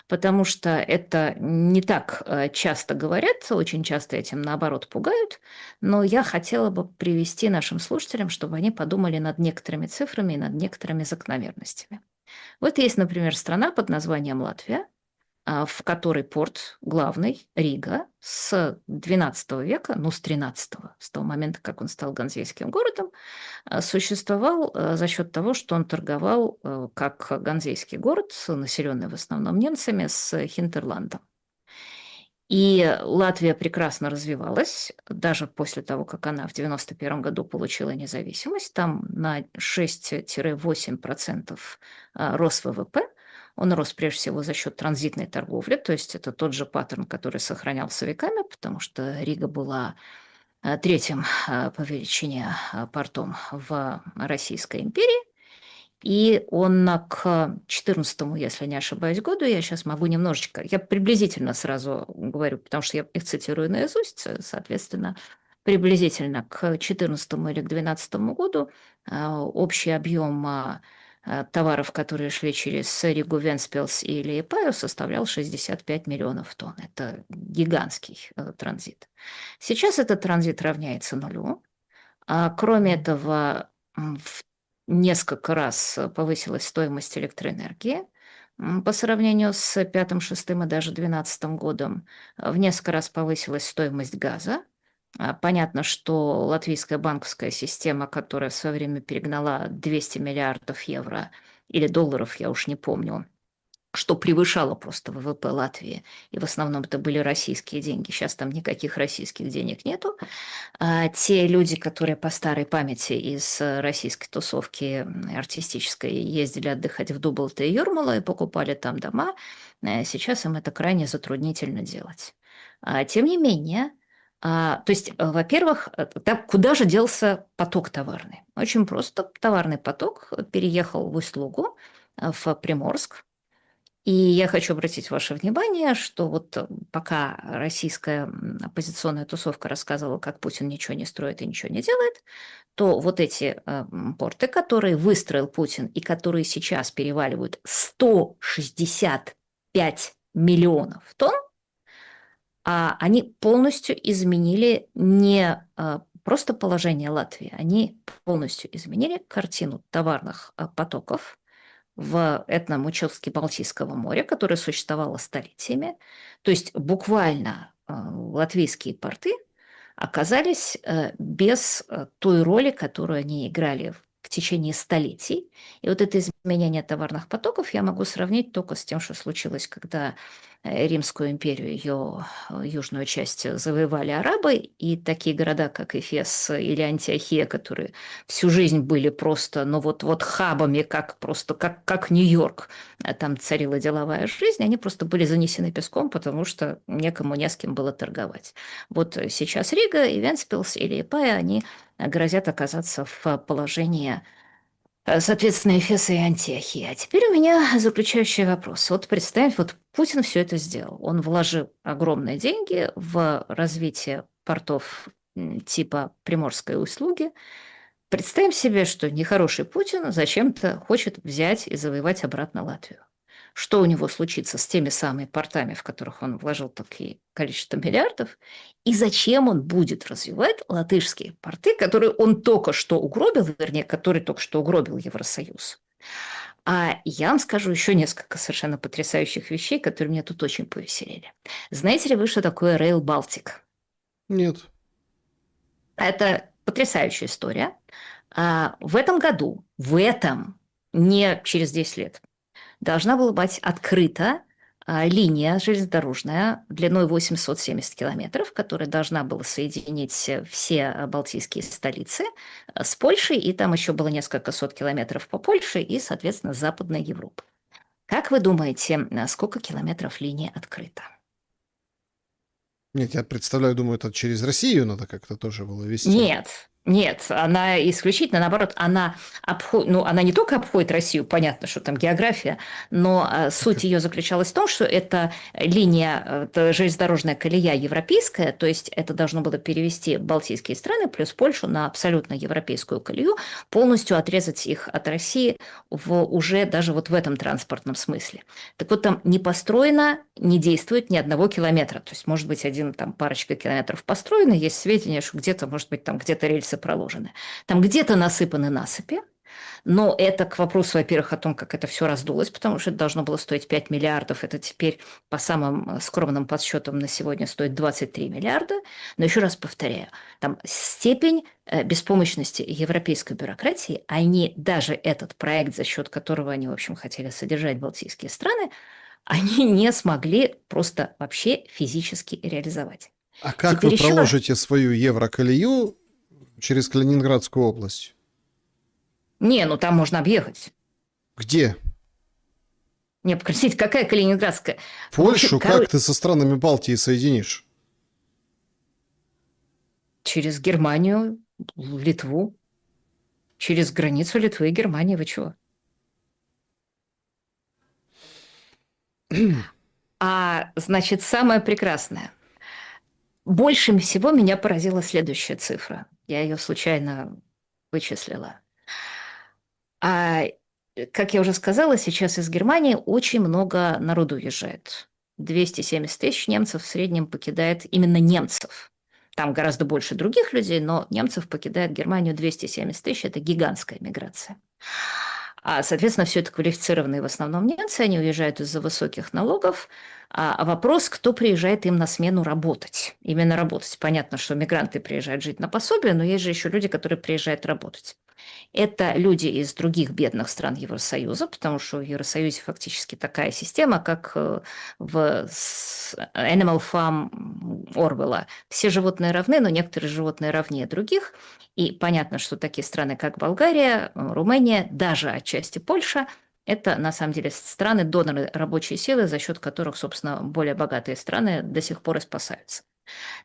Потому что это не так часто говорят, очень часто этим наоборот пугают, но я хотела бы привести нашим слушателям, чтобы они подумали над некоторыми цифрами и над некоторыми закономерностями. Вот есть, например, страна под названием Латвия, в которой порт главный, Рига, с XII века, ну, с XIII, с того момента, как он стал ганзейским городом, существовал за счет того, что он торговал как ганзейский город, населенный в основном немцами, с Хинтерландом. И Латвия прекрасно развивалась, даже после того, как она в 91 году получила независимость. Там на 6-8% рос ВВП. Он рос прежде всего за счет транзитной торговли, то есть это тот же паттерн, который сохранялся веками, потому что Рига была третьим по величине портом в Российской империи. И он к 14, если не ошибаюсь, году, я сейчас могу немножечко, я приблизительно сразу говорю, потому что я их цитирую наизусть, соответственно, приблизительно к 14 или к 12 году общий объем товаров, которые шли через Ригу, Вентспилс и Лиепаю, составлял 65 миллионов тонн. Это гигантский транзит. Сейчас этот транзит равняется нулю. Кроме этого, в несколько раз повысилась стоимость электроэнергии по сравнению с пятым, шестым и даже 12 годом. В несколько раз повысилась стоимость газа. Понятно, что латвийская банковская система, которая в свое время перегнала 200 миллиардов евро или долларов, я уж не помню, что превышало просто ВВП Латвии, и в основном это были российские деньги. Сейчас там никаких российских денег нету. Те люди, которые по старой памяти из российской тусовки артистической ездили отдыхать в Дублта и Юрмала и покупали там дома, сейчас им это крайне затруднительно делать. Тем не менее, то есть, во-первых, куда же делся поток товарный? Очень просто. Товарный поток переехал в Усть-Лугу, в Приморск, и я хочу обратить ваше внимание, что вот пока российская оппозиционная тусовка рассказывала, как Путин ничего не строит и ничего не делает, то вот эти порты, которые выстроил Путин и которые сейчас переваливают 165 миллионов тонн, они полностью изменили не просто положение Латвии, они полностью изменили картину товарных потоков в этом участке Балтийского моря, которое существовало столетиями. То есть буквально латвийские порты оказались без той роли, которую они играли в течение столетий. И вот это изменение товарных потоков я могу сравнить только с тем, что случилось, когда Римскую империю, ее южную часть завоевали арабы, и такие города, как Эфес или Антиохия, которые всю жизнь были просто, ну вот хабами, как просто, как Нью-Йорк, там царила деловая жизнь, они просто были занесены песком, потому что некому не с кем было торговать. Вот сейчас Рига и Вентспилс или Ипая, они грозят оказаться в положении, соответственно, Эфеса и Антиохии. А теперь у меня заключающий вопрос. Вот представь, вот Путин все это сделал. Он вложил огромные деньги в развитие портов типа Приморской услуги. Представим себе, что нехороший Путин зачем-то хочет взять и завоевать обратно Латвию. Что у него случится с теми самыми портами, в которых он вложил такие количество миллиардов, и зачем он будет развивать латышские порты, которые он только что угробил, вернее, которые только что угробил Евросоюз. А я вам скажу еще несколько совершенно потрясающих вещей, которые меня тут очень повеселили. Знаете ли вы, что такое Rail Baltic? Нет. Это потрясающая история. В этом году, не через 10 лет, должна была быть открыта линия железнодорожная длиной 870 километров, которая должна была соединить все балтийские столицы с Польшей, и там еще было несколько сот километров по Польше и, соответственно, Западная Европа. Как вы думаете, сколько километров линии открыто? Нет, я представляю, думаю, это через Россию надо как-то тоже было вести. Нет, она исключительно, наоборот, она не только обходит Россию, понятно, что там география, но суть ее заключалась в том, что это линия, это железнодорожная колея европейская, то есть это должно было перевести балтийские страны плюс Польшу на абсолютно европейскую колею, полностью отрезать их от России уже даже вот в этом транспортном смысле. Так вот, там не построено, не действует ни одного километра, то есть, может быть, там парочка километров построено, есть сведения, что где-то, может быть, там где-то рельсы проложены. Там где-то насыпаны насыпи, но это к вопросу, во-первых, о том, как это все раздулось, потому что это должно было стоить 5 миллиардов, это теперь по самым скромным подсчетам на сегодня стоит 23 миллиарда. Но еще раз повторяю, там степень беспомощности европейской бюрократии, они даже этот проект, за счет которого они, в общем, хотели содержать балтийские страны, они не смогли просто вообще физически реализовать. А как вы Теперь еще раз. проложите свою евроколею через Калининградскую область? Не, ну там можно объехать. Где? Не, простите, какая Калининградская? В общем, Польшу как ты со странами Балтии соединишь? через Германию, Литву, через границу Литвы и Германии. Вы чего? Значит, самое прекрасное. Больше всего меня поразила следующая цифра. Я ее случайно вычислила. А, как я уже сказала, сейчас из Германии очень много народу уезжает. 270 тысяч немцев в среднем покидает именно немцев. Там гораздо больше других людей, но немцев покидает Германию 270 тысяч. Это гигантская миграция. Соответственно, все это квалифицированные в основном немцы, они уезжают из-за высоких налогов. Вопрос, кто приезжает им на смену работать. Именно работать. Понятно, что мигранты приезжают жить на пособие, но есть же еще люди, которые приезжают работать. Это люди из других бедных стран Евросоюза, потому что в Евросоюзе фактически такая система, как в Animal Farm Орвелла. Все животные равны, но некоторые животные равнее других. И понятно, что такие страны, как Болгария, Румыния, даже отчасти Польша, это на самом деле страны, доноры рабочей силы, за счет которых, собственно, более богатые страны до сих пор и спасаются.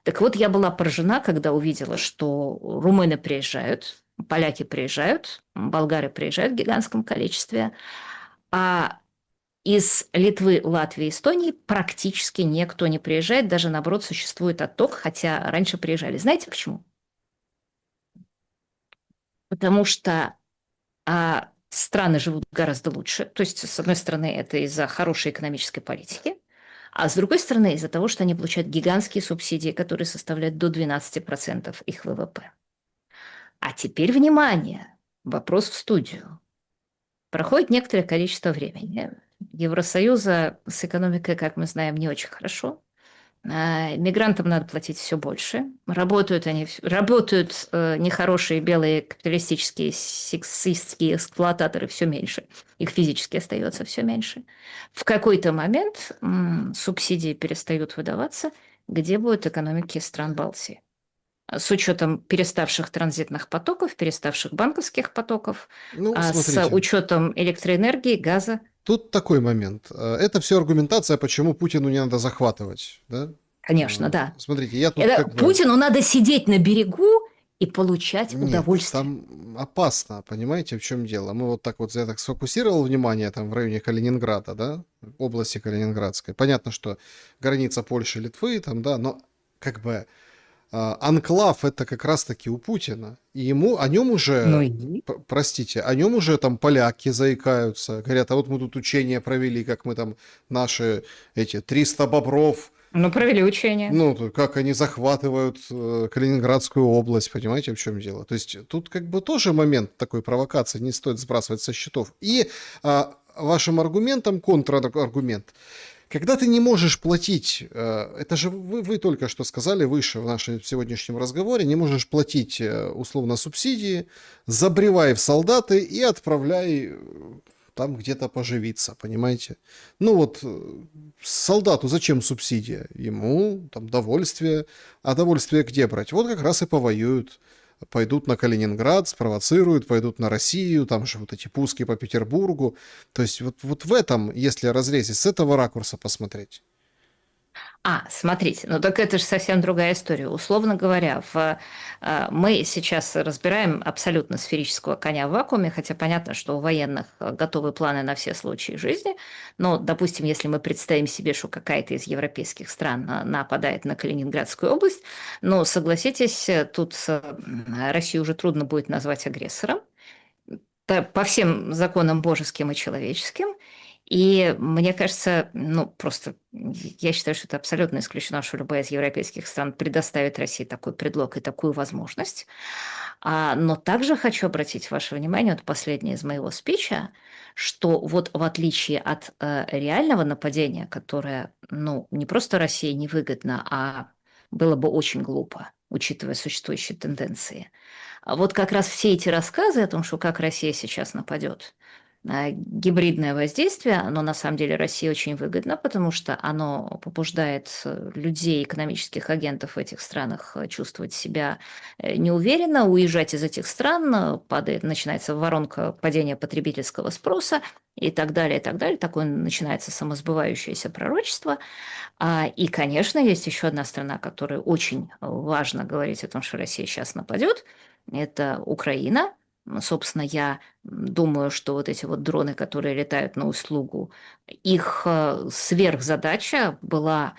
Так вот, я была поражена, когда увидела, что румыны приезжают, поляки приезжают, болгары приезжают в гигантском количестве, а из Литвы, Латвии, Эстонии практически никто не приезжает, даже наоборот существует отток, хотя раньше приезжали. Знаете почему? Потому что страны живут гораздо лучше. То есть, с одной стороны, это из-за хорошей экономической политики, а с другой стороны, из-за того, что они получают гигантские субсидии, которые составляют до 12% их ВВП. А теперь внимание, вопрос в студию. Проходит некоторое количество времени. Евросоюза с экономикой, как мы знаем, не очень хорошо. Мигрантам надо платить все больше. Работают нехорошие белые капиталистические сексистские эксплуататоры все меньше. Их физически остается все меньше. В какой-то момент субсидии перестают выдаваться. Где будут экономики стран Балтии? С учетом переставших транзитных потоков, переставших банковских потоков, Ну, с смотрите, учетом электроэнергии, газа. тут такой момент. Это все аргументация, почему Путину не надо захватывать, да? Конечно, да. Смотрите, я тут Это как бы... Путину надо сидеть на берегу и получать Нет, удовольствие. там опасно, понимаете, в чем дело? Мы вот так вот, я так сфокусировал внимание там в районе Калининграда, да, области Калининградской. Понятно, что граница Польши, Литвы, там, да, но как бы анклав это как раз-таки у Путина. И ему, о нем Ну уже, и? простите, о нем уже там поляки заикаются. Говорят, а вот мы тут учения провели, как мы там наши эти 300 бобров, Ну, провели учения. ну, как они захватывают Калининградскую область, понимаете, в чем дело? То есть тут как бы тоже момент такой провокации не стоит сбрасывать со счетов. И вашим аргументом контраргумент. Когда ты не можешь платить, это же вы только что сказали выше в нашем сегодняшнем разговоре, не можешь платить условно субсидии, забревай в солдаты и отправляй там где-то поживиться, понимаете? Ну вот солдату зачем субсидия? Ему там довольствие, а довольствие где брать? Вот как раз и повоюют. Пойдут на Калининград, спровоцируют, пойдут на Россию, там же вот эти пуски по Петербургу. То есть вот в этом, если разрезе, с этого ракурса посмотреть. Смотрите, ну так это же совсем другая история. Условно говоря, мы сейчас разбираем абсолютно сферического коня в вакууме, хотя понятно, что у военных готовы планы на все случаи жизни. Но, допустим, если мы представим себе, что какая-то из европейских стран нападает на Калининградскую область, ну, согласитесь, тут Россию уже трудно будет назвать агрессором по всем законам божеским и человеческим. И мне кажется, ну, просто я считаю, что это абсолютно исключено, что любая из европейских стран предоставит России такой предлог и такую возможность. Но также хочу обратить ваше внимание, вот последнее из моего спича, что вот в отличие от реального нападения, которое, ну, не просто России невыгодно, а было бы очень глупо, учитывая существующие тенденции. Вот как раз все эти рассказы о том, что как Россия сейчас нападет, гибридное воздействие, оно на самом деле России очень выгодно, потому что оно побуждает людей, экономических агентов в этих странах чувствовать себя неуверенно, уезжать из этих стран, начинается воронка падения потребительского спроса и так далее, и так далее. Такое начинается самосбывающееся пророчество. И, конечно, есть еще одна страна, которой очень важно говорить о том, что Россия сейчас нападет. Это Украина. Собственно, я думаю, что вот эти вот дроны, которые летают на услугу, их сверхзадача была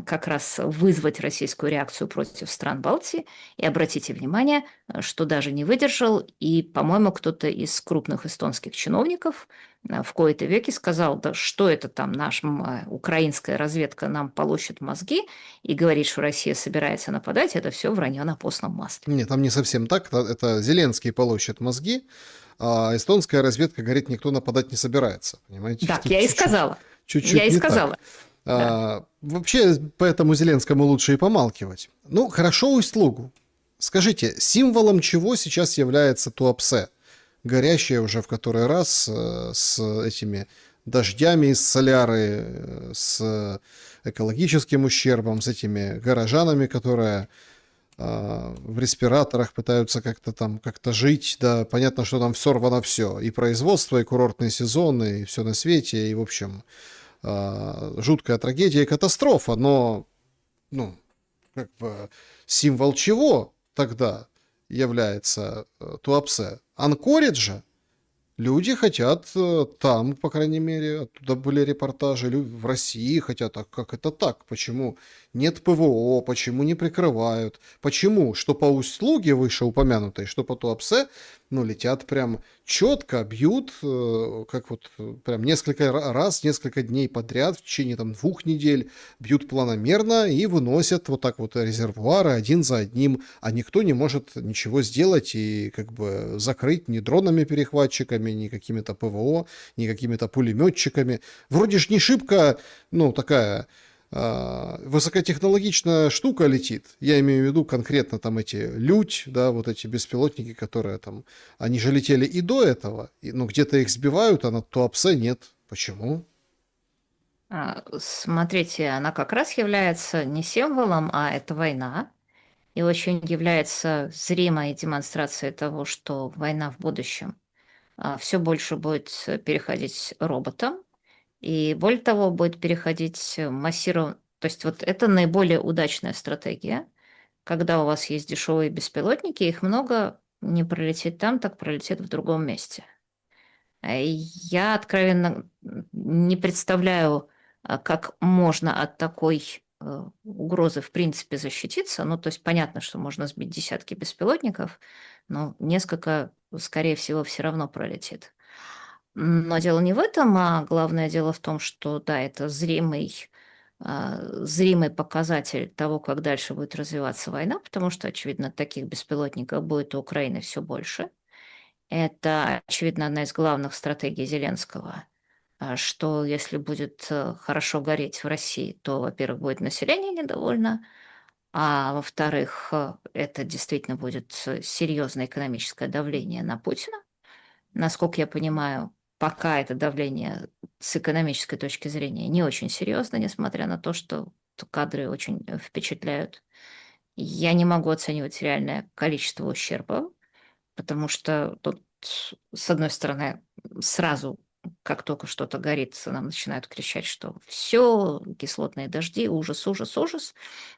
как раз вызвать российскую реакцию против стран Балтии. И обратите внимание, что даже не выдержал, и, по-моему, кто-то из крупных эстонских чиновников в кои-то веки сказал, да что это там, наша украинская разведка нам полощет мозги и говорит, что Россия собирается нападать, это все вранье на постном масле. Нет, там не совсем так. Это Зеленский полощет мозги, а эстонская разведка говорит, никто нападать не собирается. Понимаете? Так, Тут я и чуть-чуть, сказала. Я чуть-чуть и не так. сказала. Да. Вообще, поэтому Зеленскому лучше и помалкивать. Ну, хорошо услугу. Скажите, символом чего сейчас является Туапсе? Горящая уже в который раз с этими дождями из соляры, с экологическим ущербом, с этими горожанами, которые в респираторах пытаются как-то там как-то жить, да, понятно, что там сорвано все, и производство, и курортные сезоны, и все на свете, и, в общем, жуткая трагедия и катастрофа, но, ну, как бы символ чего тогда является Туапсе? Анкориджа? Люди хотят там, по крайней мере, оттуда были репортажи, в России хотят, а как это так? Почему нет ПВО, почему не прикрывают? Почему? Что по услуге вышеупомянутой, что по Туапсе, ну, летят прям четко, бьют, как вот прям несколько раз, несколько дней подряд, в течение там 2 недель, бьют планомерно и выносят вот так вот резервуары один за одним, а никто не может ничего сделать и как бы закрыть ни дронами-перехватчиками, ни какими-то ПВО, ни какими-то пулеметчиками. Вроде ж не шибко, ну, такая высокотехнологичная штука летит. Я имею в виду конкретно там эти Людь, да, вот эти беспилотники, которые там, они же летели и до этого, ну, где-то их сбивают, а на Туапсе нет. Почему? Смотрите, она как раз является не символом, а это война. И очень является зримой демонстрацией того, что война в будущем все больше будет переходить роботам. И более того, будет переходить массированно. То есть вот это наиболее удачная стратегия, когда у вас есть дешевые беспилотники, их много, не пролетит там, так пролетит в другом месте. Я откровенно не представляю, как можно от такой угрозы в принципе защититься. Ну, то есть понятно, что можно сбить десятки беспилотников, но несколько, скорее всего, все равно пролетит. Но дело не в этом, а главное дело в том, что да, это зримый показатель того, как дальше будет развиваться война, потому что, очевидно, таких беспилотников будет у Украины все больше. Это, очевидно, одна из главных стратегий Зеленского, что если будет хорошо гореть в России, то, во-первых, будет население недовольно, а во-вторых, это действительно будет серьезное экономическое давление на Путина. Насколько я понимаю, пока это давление с экономической точки зрения не очень серьезно, несмотря на то, что кадры очень впечатляют. Я не могу оценивать реальное количество ущерба, потому что тут, с одной стороны, сразу, как только что-то горит, нам начинают кричать, что все, кислотные дожди, ужас, ужас, ужас.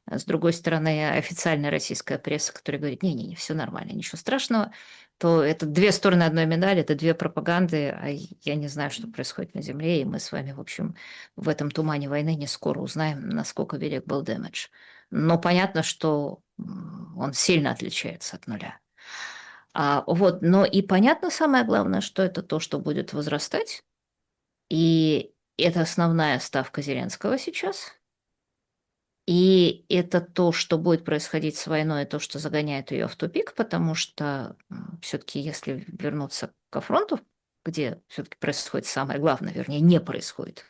А с другой стороны, официальная российская пресса, которая говорит, не-не-не, все нормально, ничего страшного, то это две стороны одной медали, это две пропаганды, а я не знаю, что происходит на Земле, и мы с вами, в общем, в этом тумане войны не скоро узнаем, насколько велик был дэмэдж. Но понятно, что он сильно отличается от нуля. Вот, но и понятно самое главное, что это то, что будет возрастать, и это основная ставка Зеленского сейчас, и это то, что будет происходить с войной, то, что загоняет ее в тупик, потому что все-таки, если вернуться ко фронту, где все-таки происходит самое главное, вернее, не происходит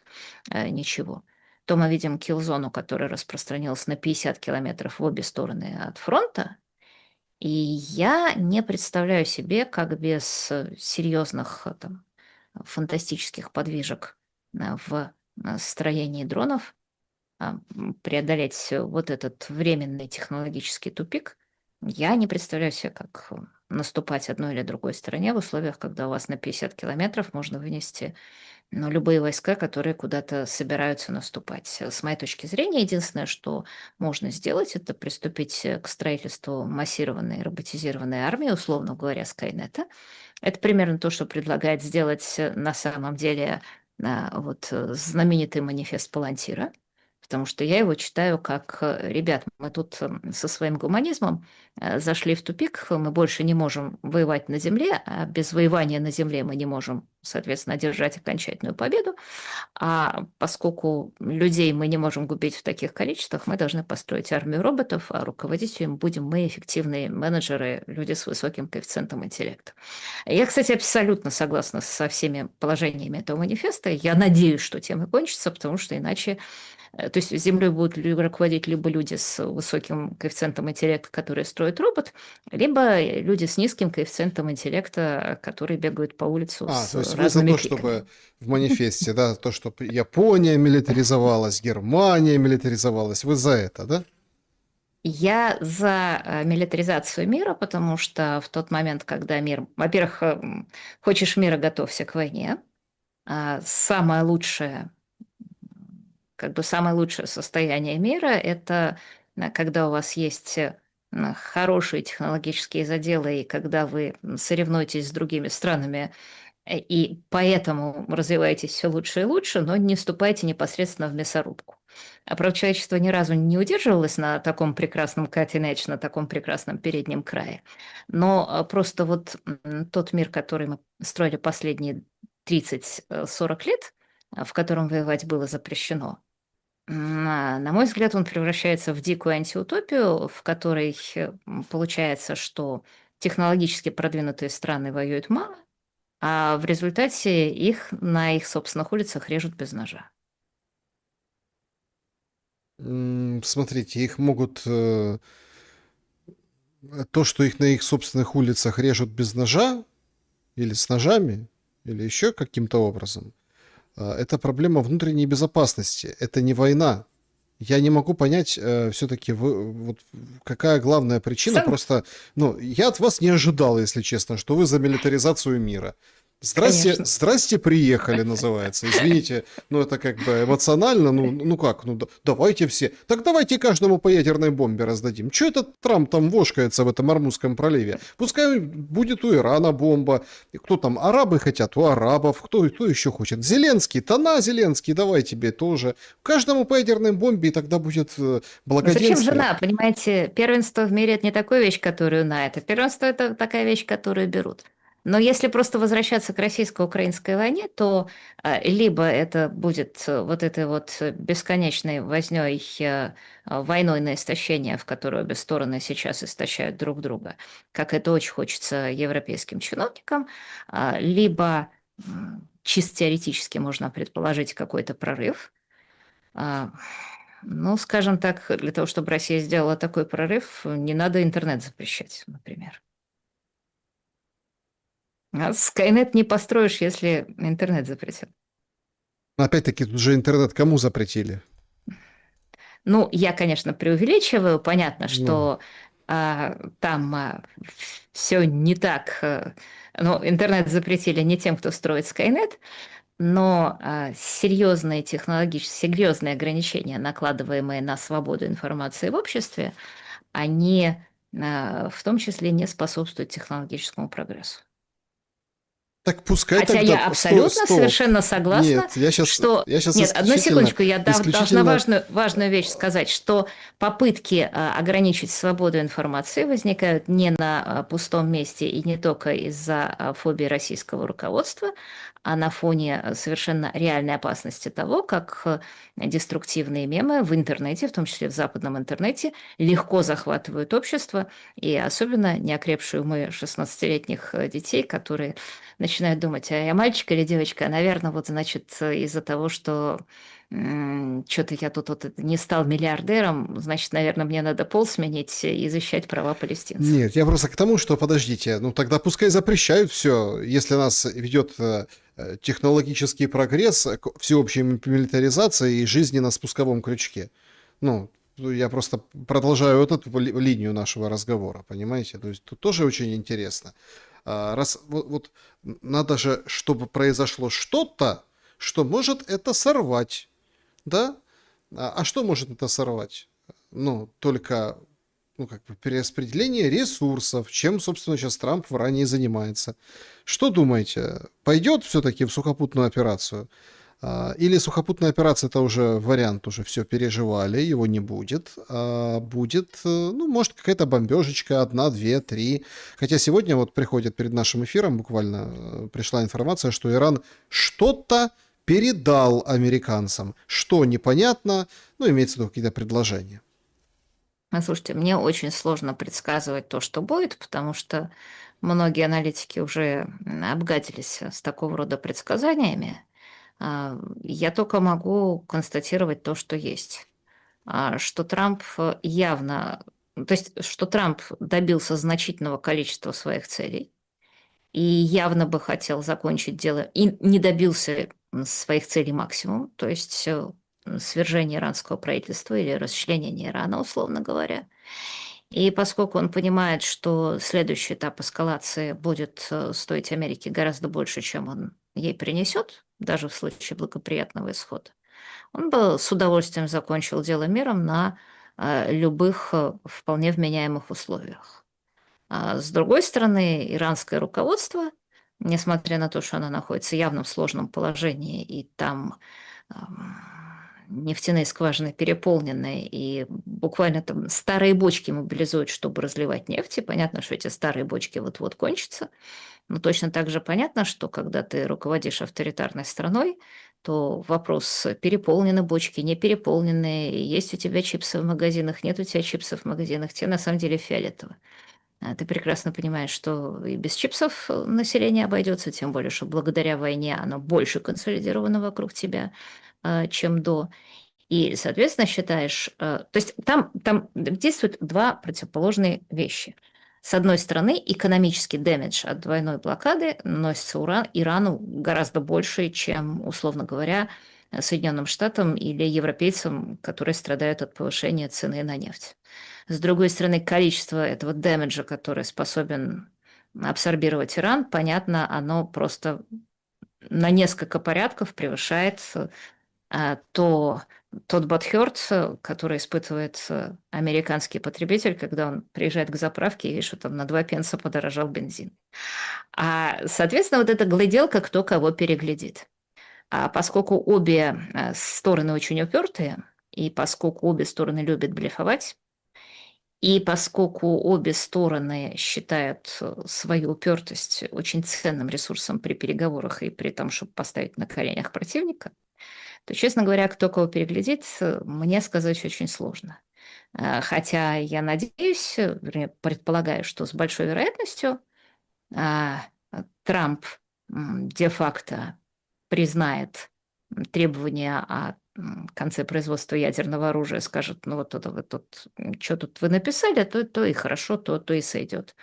ничего, то мы видим киллзону, которая распространилась на 50 километров в обе стороны от фронта, и я не представляю себе, как без серьезных там, фантастических подвижек в строении дронов преодолеть вот этот временный технологический тупик. Я не представляю себе, как наступать одной или другой стороне в условиях, когда у вас на 50 километров можно вынести но любые войска, которые куда-то собираются наступать. С моей точки зрения, единственное, что можно сделать, это приступить к строительству массированной роботизированной армии, условно говоря, Скайнета. Это примерно то, что предлагает сделать на самом деле знаменитый манифест Палантира, потому что я его читаю как, ребят, мы тут со своим гуманизмом зашли в тупик, мы больше не можем воевать на земле, а без воевания на земле мы не можем, соответственно, одержать окончательную победу. А поскольку людей мы не можем губить в таких количествах, мы должны построить армию роботов, а руководить им будем мы, эффективные менеджеры, люди с высоким коэффициентом интеллекта. Я, кстати, абсолютно согласна со всеми положениями этого манифеста. Я надеюсь, что тем и кончится, потому что иначе то есть землей будут руководить либо люди с высоким коэффициентом интеллекта, которые строят робот, либо люди с низким коэффициентом интеллекта, которые бегают по улицу То с есть вы за разными то, криками. чтобы в манифесте, да, то, чтобы Япония милитаризовалась, Германия милитаризовалась, вы за это, да? Я за милитаризацию мира, потому что в тот момент, когда мир... Во-первых, хочешь мира, готовься к войне. Самое лучшее, как бы самое лучшее состояние мира – это когда у вас есть хорошие технологические заделы, и когда вы соревнуетесь с другими странами, и поэтому развиваетесь все лучше и лучше, но не вступайте непосредственно в мясорубку. А правда, человечество ни разу не удерживалось на таком прекрасном cutting edge, на таком прекрасном переднем крае. Но просто вот тот мир, который мы строили последние 30-40 лет, в котором воевать было запрещено, на мой взгляд, он превращается в дикую антиутопию, в которой получается, что технологически продвинутые страны воюют мало, а в результате их на их собственных улицах режут без ножа. Смотрите, их могут... То, что их на их собственных улицах режут без ножа, или с ножами, или еще каким-то образом, это проблема внутренней безопасности. Это не война. Я не могу понять все-таки, вот, какая главная причина. Сам, Просто, ну, я от вас не ожидал, если честно, что вы за милитаризацию мира. Здрасте, конечно. здрасте, приехали, называется. Извините, ну это как бы эмоционально, ну как, давайте все. Так давайте каждому по ядерной бомбе раздадим. Че этот Трамп там вошкается в этом Армузском проливе? Пускай будет у Ирана бомба. И кто там, арабы хотят, у арабов. Кто еще хочет? Зеленский, Зеленский, давай тебе тоже. Каждому по ядерной бомбе, и тогда будет Зачем благоденствие. жена? Понимаете, первенство в мире – это не такая вещь, которую на это. Первенство – это такая вещь, которую берут. Но если просто возвращаться к российско-украинской войне, то либо это будет вот этой вот бесконечной вознёй, войной на истощение, в которую обе стороны сейчас истощают друг друга, как это очень хочется европейским чиновникам, либо чисто теоретически можно предположить какой-то прорыв. А, Ну, скажем так, для того, чтобы Россия сделала такой прорыв, не надо интернет запрещать, например. А Skynet не построишь, если интернет запретил. Опять-таки, тут же интернет кому запретили? Ну, я, конечно, преувеличиваю. Понятно, Ну, что там все не так. Ну, интернет запретили не тем, кто строит Skynet, но серьезные технологические, серьезные ограничения, накладываемые на свободу информации в обществе, они в том числе не способствуют технологическому прогрессу. так пускай Хотя тогда... я абсолютно Стоп. совершенно согласна, Нет, я что... сейчас Нет, одну исключительно, секундочку, я должна исключительно... важную вещь сказать, что попытки ограничить свободу информации возникают не на пустом месте и не только из-за фобии российского руководства, а на фоне совершенно реальной опасности того, как деструктивные мемы в интернете, в том числе в западном интернете, легко захватывают общество, и особенно неокрепшие умы 16-летних детей, которые начинают думать, а я мальчик или девочка? Наверное, вот, значит, из-за того, что что-то я тут вот не стал миллиардером, значит, наверное, мне надо пол сменить и защищать права палестинцев. Нет, я просто к тому, что, подождите, ну тогда пускай запрещают все, если нас ведет технологический прогресс, к всеобщей милитаризации и жизни на спусковом крючке. Я просто продолжаю вот эту линию нашего разговора, понимаете? То есть тут тоже очень интересно. Раз вот надо же, чтобы произошло что-то, что может это сорвать, да? А что может это сорвать? Ну, только ну, как бы перераспределение ресурсов, чем, собственно, сейчас Трамп в Иране и занимается. Что думаете, пойдет все-таки в сухопутную операцию? Или сухопутная операция это уже вариант, уже все переживали, его не будет. Будет, ну, может, какая-то бомбежечка, одна, две, три. Хотя сегодня вот приходит перед нашим эфиром, буквально пришла информация, что Иран что-то передал американцам. Что непонятно, ну, имеется в виду какие-то предложения. Слушайте, мне очень сложно предсказывать то, что будет, потому что многие аналитики уже обгадились с такого рода предсказаниями. Я только могу констатировать то, что есть. Что Трамп явно, то есть, что Трамп добился значительного количества своих целей и явно бы хотел закончить дело, и не добился своих целей максимум, то есть свержение иранского правительства или расчленение Ирана, условно говоря. И поскольку он понимает, что следующий этап эскалации будет стоить Америке гораздо больше, чем он ей принесет, даже в случае благоприятного исхода, он бы с удовольствием закончил дело миром на любых вполне вменяемых условиях. А с другой стороны, иранское руководство, несмотря на то, что оно находится в явном сложном положении, и там нефтяные скважины переполнены, и буквально там старые бочки мобилизуют, чтобы разливать нефть. И понятно, что эти старые бочки вот-вот кончатся. Но точно так же понятно, что когда ты руководишь авторитарной страной, то вопрос, переполнены бочки, не переполнены, есть у тебя чипсы в магазинах, нет у тебя чипсов в магазинах, тебе на самом деле фиолетово. Ты прекрасно понимаешь, что и без чипсов население обойдется, тем более, что благодаря войне оно больше консолидировано вокруг тебя, чем до. И, соответственно, считаешь, то есть там действуют два противоположные вещи. С одной стороны, экономический дэмидж от двойной блокады наносится Ирану гораздо больше, чем, условно говоря, Соединенным Штатам или европейцам, которые страдают от повышения цены на нефть. С другой стороны, количество этого дэмиджа, который способен абсорбировать Иран, понятно, оно просто на несколько порядков превышает то тот бадхёрт, который испытывает американский потребитель, когда он приезжает к заправке и видит, что там на 2 пенса подорожал бензин. Соответственно, вот эта гляделка, кто кого переглядит. Поскольку обе стороны очень упертые, и поскольку обе стороны любят блефовать, и поскольку обе стороны считают свою упертость очень ценным ресурсом при переговорах и при том, чтобы поставить на коленях противника, то, честно говоря, кто кого переглядит, мне сказать очень сложно. Хотя я надеюсь, вернее, предполагаю, что с большой вероятностью а, Трамп де-факто признает требования о конце производства ядерного оружия, скажет, ну вот это вы тут, что тут вы написали, то и хорошо, то и сойдет.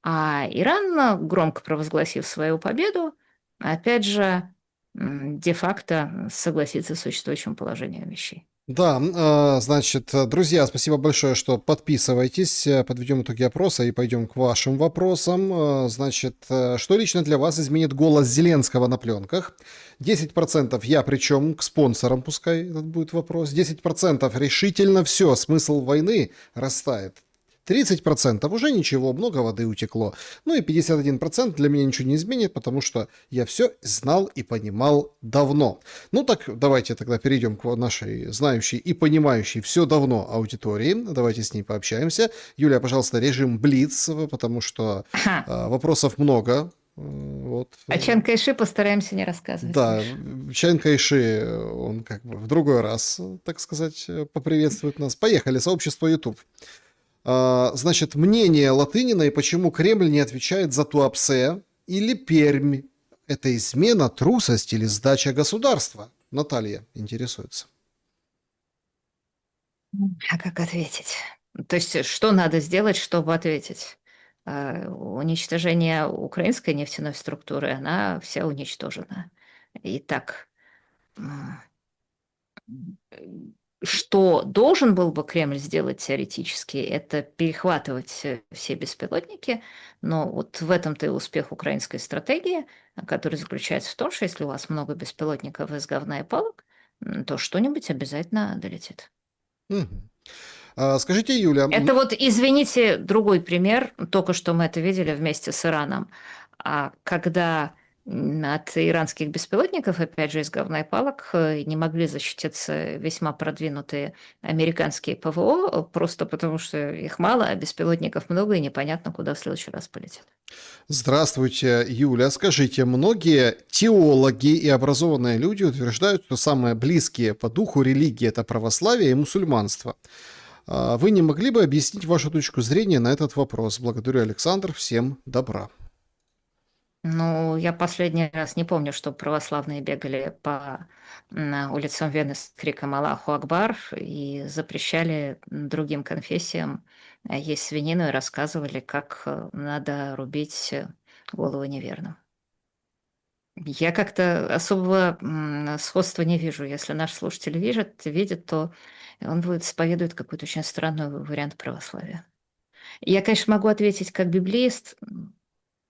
А Иран, громко провозгласив свою победу, опять же, де-факто согласится с существующим положением вещей. Да, значит, друзья, спасибо большое, что подписывайтесь. Подведем итоги опроса и пойдем к вашим вопросам. Значит, что лично для вас изменит голос Зеленского на пленках? 10% я, причем к спонсорам, пускай этот будет вопрос. 10% решительно все, смысл войны растает. 30% уже ничего, много воды утекло. Ну и 51% для меня ничего не изменит, потому что я все знал и понимал давно. Ну так, давайте тогда перейдем к нашей знающей и понимающей все давно аудитории. Давайте с ней пообщаемся. Юлия, пожалуйста, режим Блиц, потому что Ага. вопросов много. Вот. О Чан Кайши постараемся не рассказывать Да, больше. Чан Кайши, он как бы в другой раз, так сказать, поприветствует нас. Поехали, сообщество YouTube. Значит, мнение Латынина и почему Кремль не отвечает за Туапсе или Пермь. Это измена, трусость или сдача государства? Наталья интересуется. А как ответить? То есть, что надо сделать, чтобы ответить? Уничтожение украинской нефтяной структуры, она вся уничтожена. И так, м, что должен был бы Кремль сделать теоретически, это перехватывать все беспилотники, но вот в этом-то и успех украинской стратегии, который заключается в том, что если у вас много беспилотников из говна и палок, то что-нибудь обязательно долетит. Мгм. Скажите, Юля, Это вот, извините, другой пример. Только что мы это видели вместе с Ираном. Когда от иранских беспилотников, опять же, из говна и палок, не могли защититься весьма продвинутые американские ПВО, просто потому что их мало, а беспилотников много, и непонятно, куда в следующий раз полетят. здравствуйте, Юля. Скажите, многие теологи и образованные люди утверждают, что самые близкие по духу религии — это православие и мусульманство. Вы не могли бы объяснить вашу точку зрения на этот вопрос? Благодарю, Александр. Всем добра. Ну, я последний раз не помню, что православные бегали по улицам Вены с криком «Аллаху Акбар» и запрещали другим конфессиям есть свинину и рассказывали, как надо рубить голову неверным. Я как-то особого сходства не вижу. Если наш слушатель видит, то он будет исповедует какой-то очень странный вариант православия. Я, конечно, могу ответить как библеист,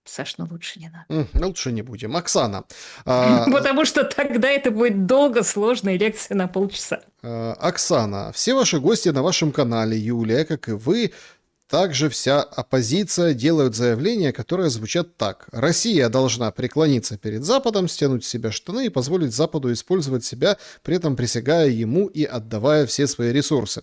Саш, но лучше не надо. Лучше не будем. Оксана, а, Потому что тогда это будет долго, сложная лекция на полчаса. Оксана, все ваши гости на вашем канале, Юлия, как и вы, также вся оппозиция делают заявления, которые звучат так. Россия должна преклониться перед Западом, стянуть с себя штаны и позволить Западу использовать себя, при этом присягая ему и отдавая все свои ресурсы.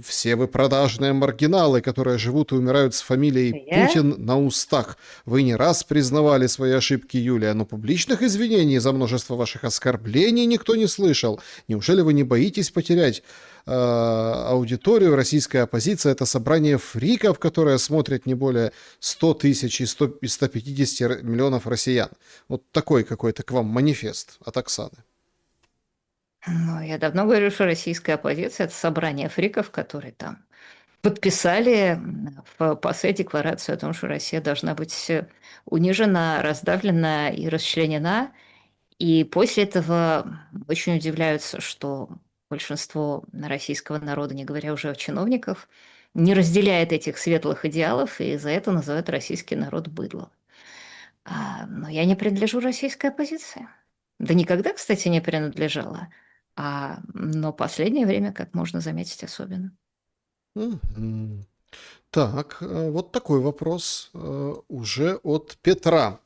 Все вы продажные маргиналы, которые живут и умирают с фамилией Путин на устах. Вы не раз признавали свои ошибки, Юлия, но публичных извинений за множество ваших оскорблений никто не слышал. Неужели вы не боитесь потерять аудиторию? Российская оппозиция — это собрание фриков, которые смотрят не более 100 тысяч и 150 миллионов россиян. Вот такой какой-то к вам манифест от Оксаны. Ну, я давно говорю, что российская оппозиция – это собрание фриков, которые там подписали в ПАСЕ декларацию о том, что Россия должна быть унижена, раздавлена и расчленена. И после этого очень удивляются, что большинство российского народа, не говоря уже о чиновниках, не разделяет этих светлых идеалов, и за это называют российский народ быдлом. Но я не принадлежу российской оппозиции. Да никогда, кстати, не принадлежала. Но последнее время, как можно заметить, особенно. Мгм. Так, вот такой вопрос уже от Петра.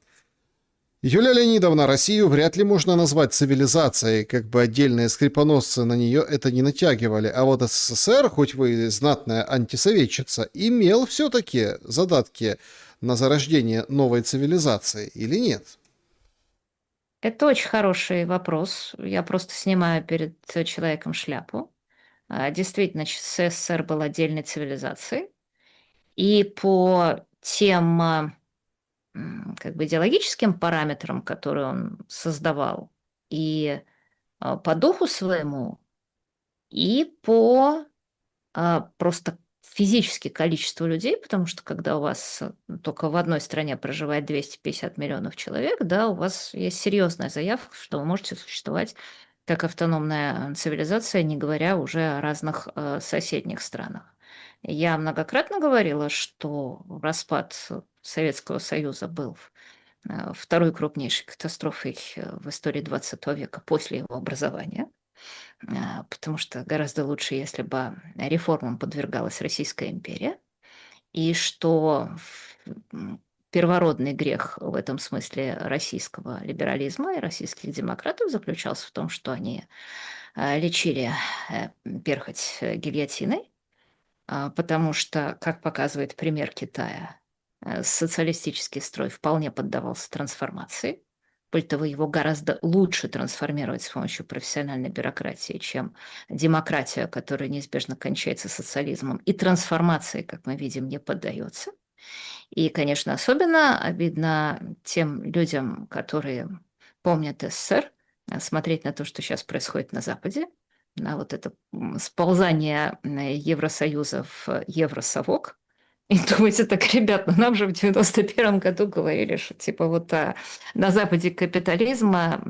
Юлия Леонидовна, Россию вряд ли можно назвать цивилизацией, как бы отдельные скрипоносцы на нее это не натягивали. А вот СССР, хоть вы и знатная антисоветчица, имел все-таки задатки на зарождение новой цивилизации или нет? Это очень хороший вопрос. Я просто снимаю перед человеком шляпу. Действительно, СССР был отдельной цивилизацией. И по тем как бы идеологическим параметрам, которые он создавал, и по духу своему, и по просто физически количеству людей, потому что когда у вас только в одной стране проживает 250 миллионов человек, да, у вас есть серьезная заявка, что вы можете существовать как автономная цивилизация, не говоря уже о разных соседних странах. Я многократно говорила, что распад Советского Союза был второй крупнейшей катастрофой в истории 20 века после его образования, потому что гораздо лучше, если бы реформам подвергалась Российская империя, и что первородный грех в этом смысле российского либерализма и российских демократов заключался в том, что они лечили перхоть гильотиной, потому что, как показывает пример Китая, социалистический строй вполне поддавался трансформации. Более того, его гораздо лучше трансформировать с помощью профессиональной бюрократии, чем демократия, которая неизбежно кончается социализмом, и трансформации, как мы видим, не поддается. И, конечно, особенно обидно тем людям, которые помнят СССР, смотреть на то, что сейчас происходит на Западе, на вот это сползание Евросоюза в Евросовок, и думаете, так, ребят, ну нам же в 91-м году говорили, что типа вот на Западе капитализма,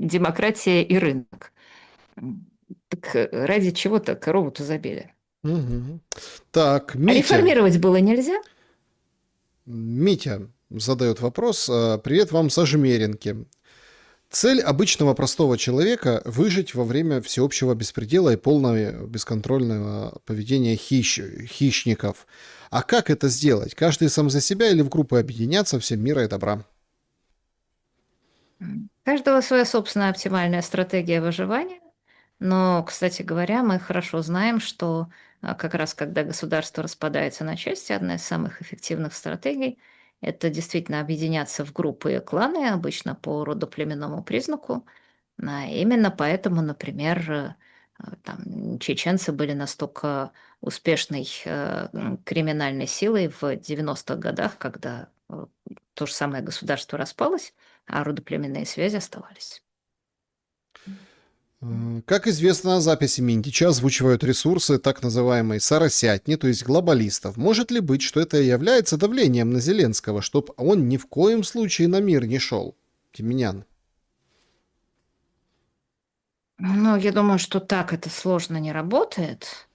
демократия и рынок. Так ради чего-то корову-то забили. Мгм. Так, А Митя. реформировать было нельзя? Митя задает вопрос. Привет вам с Ожмеринки. Цель обычного простого человека — выжить во время всеобщего беспредела и полного бесконтрольного поведения хищников. А как это сделать? Каждый сам за себя или в группы объединяться? Всем мира и добра. У каждого своя собственная оптимальная стратегия выживания. Но, кстати говоря, мы хорошо знаем, что как раз когда государство распадается на части, одна из самых эффективных стратегий — это действительно объединяться в группы и кланы, обычно по родоплеменному признаку. Именно поэтому, например, там, чеченцы были настолько успешной криминальной силой в 90-х годах, когда то же самое государство распалось, а родоплеменные связи оставались. Как известно, на записи Минтича озвучивают ресурсы так называемой «соросятни», то есть глобалистов. Может ли быть, что это является давлением на Зеленского, чтобы он ни в коем случае на мир не шел? Тиминян. Ну, я думаю, что так это сложно не работает,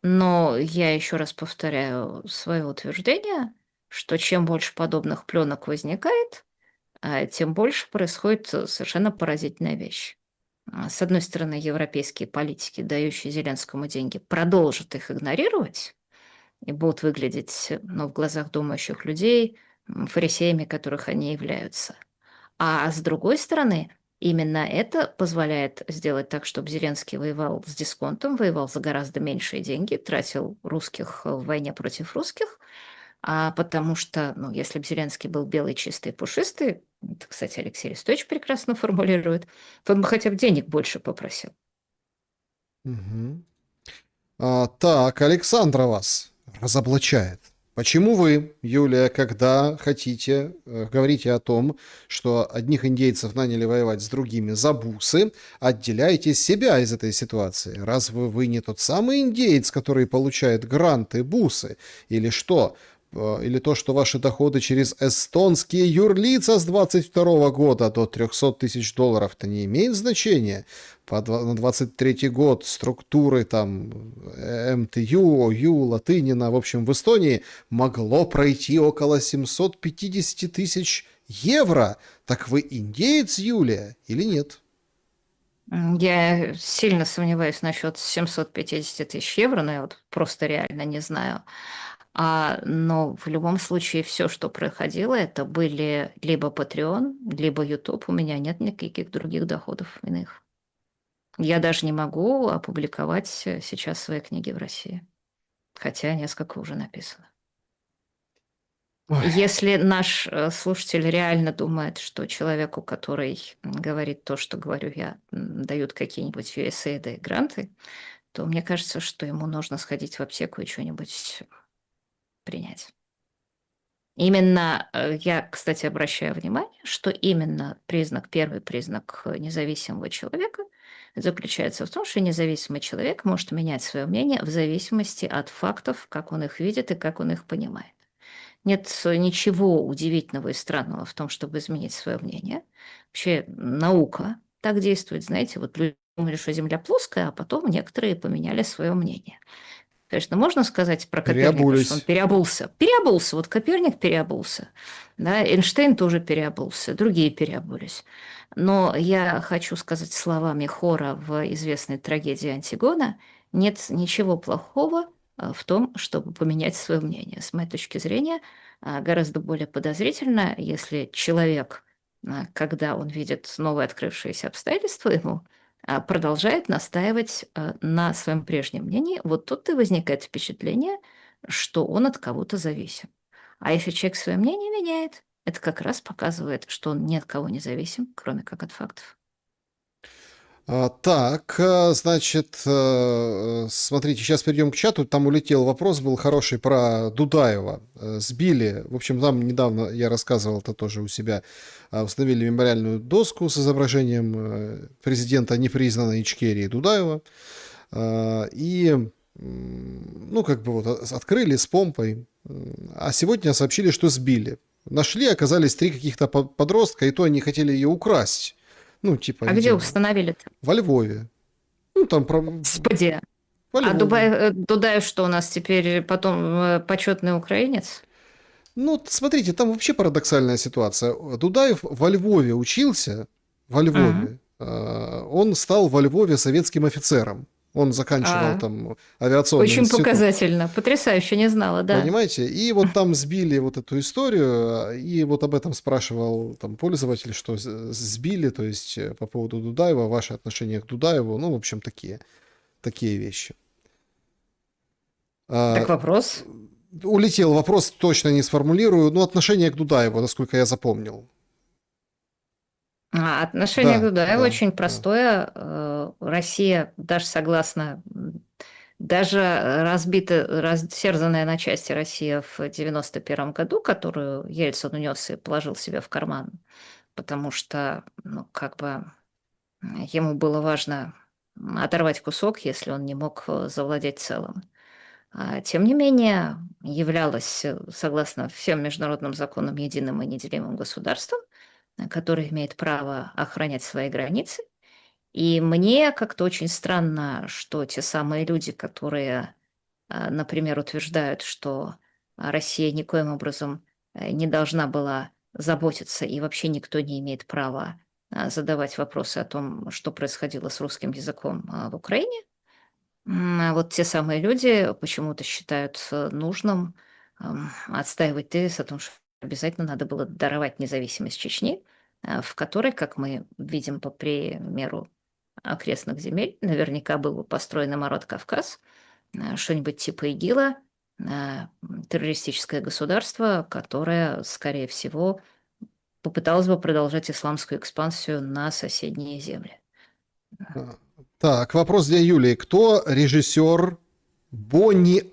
но я еще раз повторяю свое утверждение, что чем больше подобных пленок возникает, тем больше происходит совершенно поразительная вещь. С одной стороны, европейские политики, дающие Зеленскому деньги, продолжат их игнорировать и будут выглядеть, ну, в глазах думающих людей фарисеями, которых они являются. А с другой стороны, именно это позволяет сделать так, чтобы Зеленский воевал с дисконтом, воевал за гораздо меньшие деньги, тратил русских в войне против русских, потому что, ну, если бы Зеленский был белый, чистый, пушистый, это, кстати, Алексей Арестович прекрасно формулирует, то он бы хотя бы денег больше попросил. Мгм. Так, Александра вас разоблачает. Почему вы, Юлия, когда хотите, говорите о том, что одних индейцев наняли воевать с другими за бусы, отделяете себя из этой ситуации? Разве вы не тот самый индеец, который получает гранты, бусы? Или что? Или то, что ваши доходы через эстонские юрлица с 22 года до 300 тысяч долларов, это не имеет значения? На 23 год структуры там МТЮ, ОЮ, Латынина, в общем, в Эстонии могло пройти около 750 тысяч евро. Так вы индеец, Юлия, или нет? Я сильно сомневаюсь насчет 750 тысяч евро, но я вот просто реально не знаю. Но в любом случае все, что происходило, это были либо Patreon, либо YouTube. У меня нет никаких других доходов иных. Я даже не могу опубликовать сейчас свои книги в России, хотя несколько уже написано. Ой. Если наш слушатель реально думает, что человеку, который говорит то, что говорю я, дают какие-нибудь USAID гранты, то мне кажется, что ему нужно сходить в аптеку и что-нибудь принять. Именно, я, кстати, обращаю внимание, что именно первый признак независимого человека заключается в том, что независимый человек может менять свое мнение в зависимости от фактов, как он их видит и как он их понимает. Нет ничего удивительного и странного в том, чтобы изменить свое мнение. Вообще наука так действует, знаете, вот люди думали, что Земля плоская, а потом некоторые поменяли свое мнение. Конечно, можно сказать про Коперника, что он Переобулись. переобулся. Переобулся, вот Коперник переобулся. Да, Эйнштейн тоже переобулся, другие переобулись. Но я хочу сказать словами Хора в известной трагедии Антигона, нет ничего плохого в том, чтобы поменять свое мнение. С моей точки зрения, гораздо более подозрительно, если человек, когда он видит новые открывшиеся обстоятельства, ему продолжает настаивать на своем прежнем мнении, вот тут и возникает впечатление, что он от кого-то зависим. А если человек свое мнение меняет, это как раз показывает, что он ни от кого не зависим, кроме как от фактов. Так, значит, смотрите, сейчас перейдем к чату. Там улетел вопрос, был хороший про Дудаева. Сбили. В общем, там недавно я рассказывал это тоже у себя. Установили мемориальную доску с изображением президента непризнанной Ичкерии Дудаева. Ну, как бы вот открыли с помпой. А сегодня сообщили, что сбили. Нашли, оказались 3 каких-то подростка, и то они хотели ее украсть. Ну, типа, А где видимо, установили-то? во Львове. Ну, там про... Господи. во А Львове. Дудаев что у нас теперь потом почетный украинец? Ну, смотрите, там вообще парадоксальная ситуация. Дудаев во Львове учился, во Мгм. Львове. Он стал во Львове советским офицером. Он заканчивал А, там авиационный очень институт. показательно. Потрясающе, не знала, да. Понимаете? И вот там сбили вот эту историю, и вот об этом спрашивал там пользователь, что сбили, то есть по поводу Дудаева, ваши отношения к Дудаеву, ну, в общем, такие вещи. Так А, вопрос. улетел вопрос, точно не сформулирую, но отношение к Дудаеву, насколько я запомнил. Отношение к Да, Дудаеву да, очень да. простое. Россия даже согласна, даже разбитая, растерзанная на части Россия в 91 году, которую Ельцин унес и положил себе в карман, потому что, ну, как бы ему было важно оторвать кусок, если он не мог завладеть целым. Тем не менее, являлась, согласно всем международным законам, единым и неделимым государством, которое имеет право охранять свои границы. И мне как-то очень странно, что те самые люди, которые, например, утверждают, что Россия никоим образом не должна была заботиться, и вообще никто не имеет права задавать вопросы о том, что происходило с русским языком в Украине, а вот те самые люди почему-то считают нужным отстаивать тезис о том, что обязательно надо было даровать независимость Чечни, в которой, как мы видим по примеру окрестных земель, наверняка был бы построен Марот Кавказ, что-нибудь типа ИГИЛа, террористическое государство, которое, скорее всего, попыталось бы продолжать исламскую экспансию на соседние земли. А, Так, вопрос для Юлии. Кто режиссер Бонни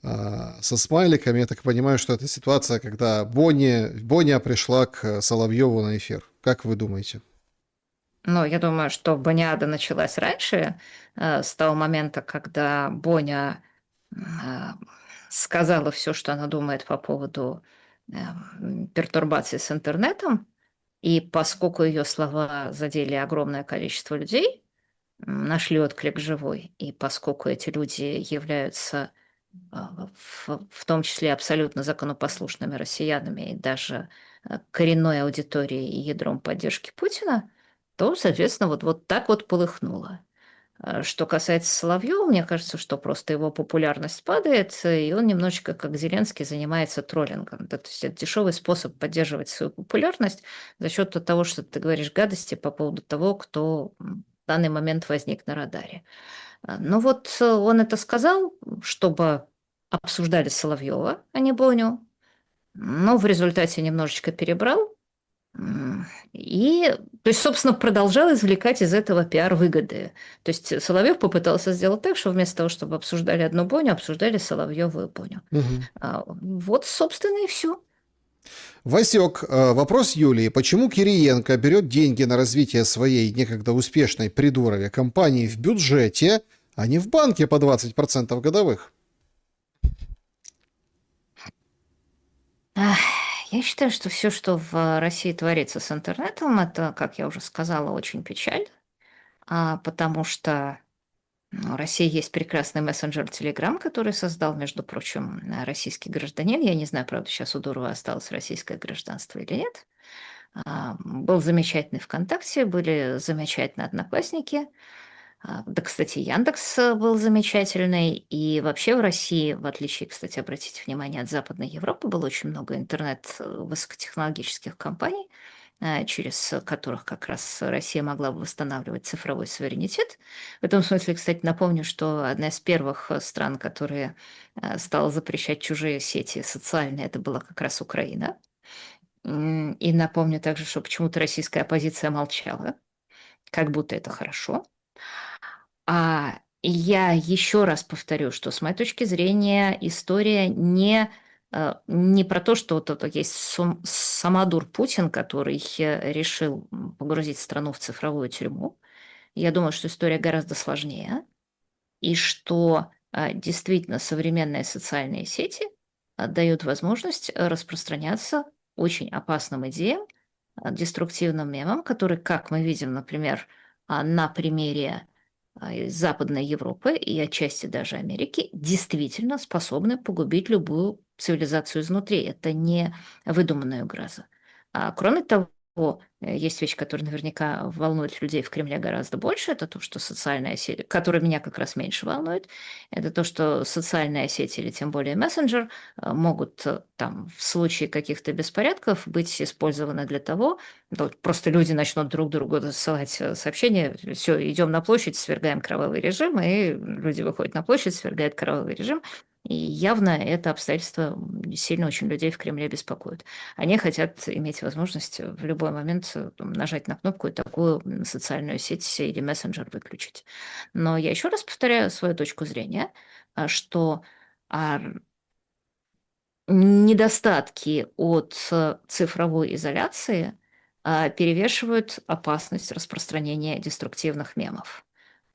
со смайликами? Я так понимаю, что это ситуация, когда Боня пришла к Соловьеву на эфир. Как вы думаете? Но я думаю, что Бониада началась раньше, с того момента, когда Боня э, сказала все, что она думает по поводу пертурбаций с интернетом, и поскольку ее слова задели огромное количество людей, нашли отклик живой, и поскольку эти люди являются в том числе абсолютно законопослушными россиянами и даже коренной аудиторией и ядром поддержки Путина, то, соответственно, вот так вот полыхнуло. Что касается Соловьева, мне кажется, что просто его популярность падает, и он немножечко, как Зеленский, занимается троллингом. Да, то есть это дешевый способ поддерживать свою популярность за счет того, что ты говоришь гадости по поводу того, кто в данный момент возник на радаре. Ну вот он это сказал, чтобы обсуждали Соловьева, а не Боню. Но в результате немножечко перебрал. И, то есть, собственно, продолжал извлекать из этого пиар-выгоды. То есть Соловьев попытался сделать так, что вместо того, чтобы обсуждали одну Боню, обсуждали Соловьеву и Боню. Мгм. Вот, собственно, и все. Васек, вопрос Юлии. Почему Кириенко берет деньги на развитие своей некогда успешной придурове компании в бюджете, а не в банке по 20% годовых? Я считаю, что все, что в России творится с интернетом, это, как я уже сказала, очень печально, потому что в России есть прекрасный мессенджер Telegram, который создал, между прочим, российский гражданин. Я не знаю, правда, сейчас у Дурова осталось российское гражданство или нет. Был замечательный ВКонтакте, были замечательные Одноклассники. Да, кстати, Яндекс был замечательный. И вообще в России, в отличие, кстати, обратите внимание, от Западной Европы, было очень много интернет-высокотехнологических компаний, через которых как раз Россия могла бы восстанавливать цифровой суверенитет. В этом смысле, кстати, напомню, что одна из первых стран, которая стала запрещать чужие сети социальные, это была как раз Украина. И напомню также, что почему-то российская оппозиция молчала, как будто это хорошо. Я еще раз повторю, что с моей точки зрения история не про то, что вот это есть самодур Путин, который решил погрузить страну в цифровую тюрьму. Я думаю, что история гораздо сложнее, и что действительно современные социальные сети дают возможность распространяться очень опасным идеям, деструктивным мемам, которые, как мы видим, например, на примере из Западной Европы и отчасти даже Америки действительно способны погубить любую цивилизацию изнутри. Это не выдуманная угроза. Кроме того, есть вещь, которая наверняка волнует людей в Кремле гораздо больше, это то, что социальная сеть, которая меня как раз меньше волнует, это то, что социальная сеть или тем более мессенджер могут там в случае каких-то беспорядков быть использованы для того, просто люди начнут друг другу ссылать сообщения, все, идем на площадь, свергаем кровавый режим, и люди выходят на площадь, свергают кровавый режим, и явно это обстоятельство сильно очень людей в Кремле беспокоит. Они хотят иметь возможность в любой момент нажать на кнопку и такую социальную сеть или мессенджер выключить. Но я еще раз повторяю свою точку зрения, что а, недостатки от цифровой изоляции перевешивают опасность распространения деструктивных мемов.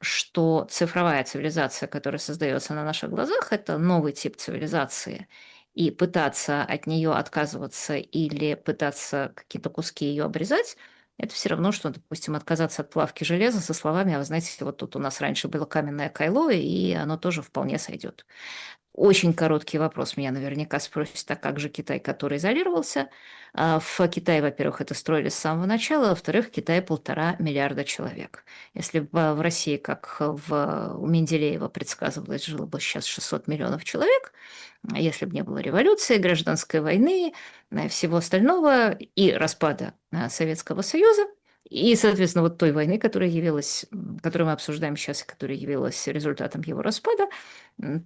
Что цифровая цивилизация, которая создается на наших глазах, это новый тип цивилизации. И пытаться от нее отказываться или пытаться какие-то куски ее обрезать, это все равно, что, допустим, отказаться от плавки железа со словами, а вы знаете, вот тут у нас раньше было каменное кайло, и оно тоже вполне сойдет. Очень короткий вопрос меня наверняка спросят, а как же Китай, который изолировался? В Китае, во-первых, это строили с самого начала, а во-вторых, в Китае 1,5 миллиарда человек. Если бы в России, как у Менделеева предсказывалось, жило бы сейчас 600 миллионов человек, если бы не было революции, гражданской войны, всего остального и распада Советского Союза, и, соответственно, вот той войны, которую мы обсуждаем сейчас, и которая явилась результатом его распада,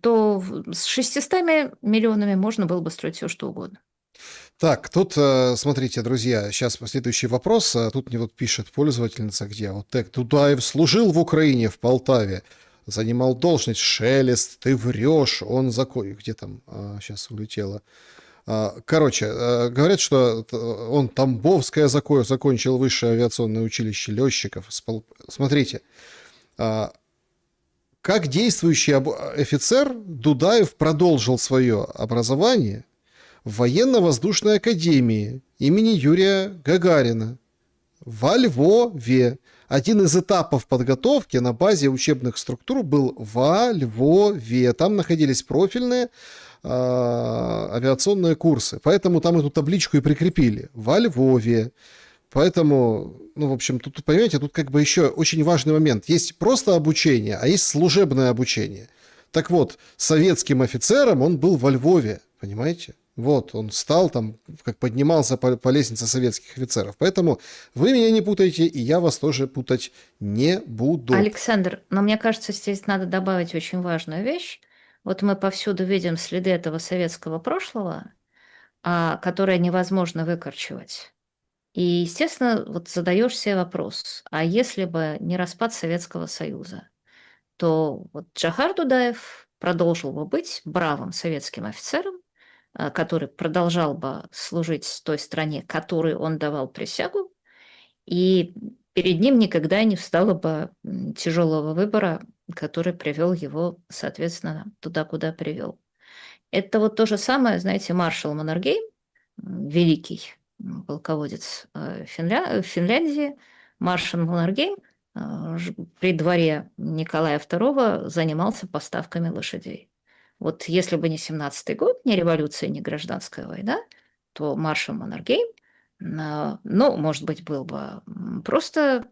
то с 600 миллионами можно было бы строить все, что угодно. Так, тут, смотрите, друзья, сейчас следующий вопрос. Тут мне вот пишет пользовательница, где вот так, Дудаев служил в Украине, в Полтаве, занимал должность, Шелест, ты врешь, он закон... Где там? Сейчас улетело. Короче, говорят, что он Тамбовское закончил высшее авиационное училище летчиков. Смотрите, как действующий офицер Дудаев продолжил свое образование в военно-воздушной академии имени Юрия Гагарина во Львове. Один из этапов подготовки на базе учебных структур был во Львове. Там находились профильные авиационные курсы. Поэтому там эту табличку и прикрепили. Во Львове. Поэтому, ну, в общем, тут, понимаете, тут как бы еще очень важный момент. Есть просто обучение, а есть служебное обучение. Так вот, советским офицером он был во Львове, понимаете? Вот, он стал там, как поднимался по лестнице советских офицеров. Поэтому вы меня не путайте, и я вас тоже путать не буду. Александр, но мне кажется, здесь надо добавить очень важную вещь. Вот мы повсюду видим следы этого советского прошлого, которое невозможно выкорчевать. И, естественно, вот задаешь себе вопрос, а если бы не распад Советского Союза, то вот Джохар Дудаев продолжил бы быть бравым советским офицером, который продолжал бы служить той стране, которой он давал присягу, и перед ним никогда не встало бы тяжелого выбора, который привел его, соответственно, туда, куда привел. Это вот то же самое, знаете, маршал Маннергейм, великий полководец Финляндии, маршал Маннергейм при дворе Николая II занимался поставками лошадей. Вот если бы не 17-й год, не революция, не гражданская война, то маршал Маннергейм, ну, может быть, был бы просто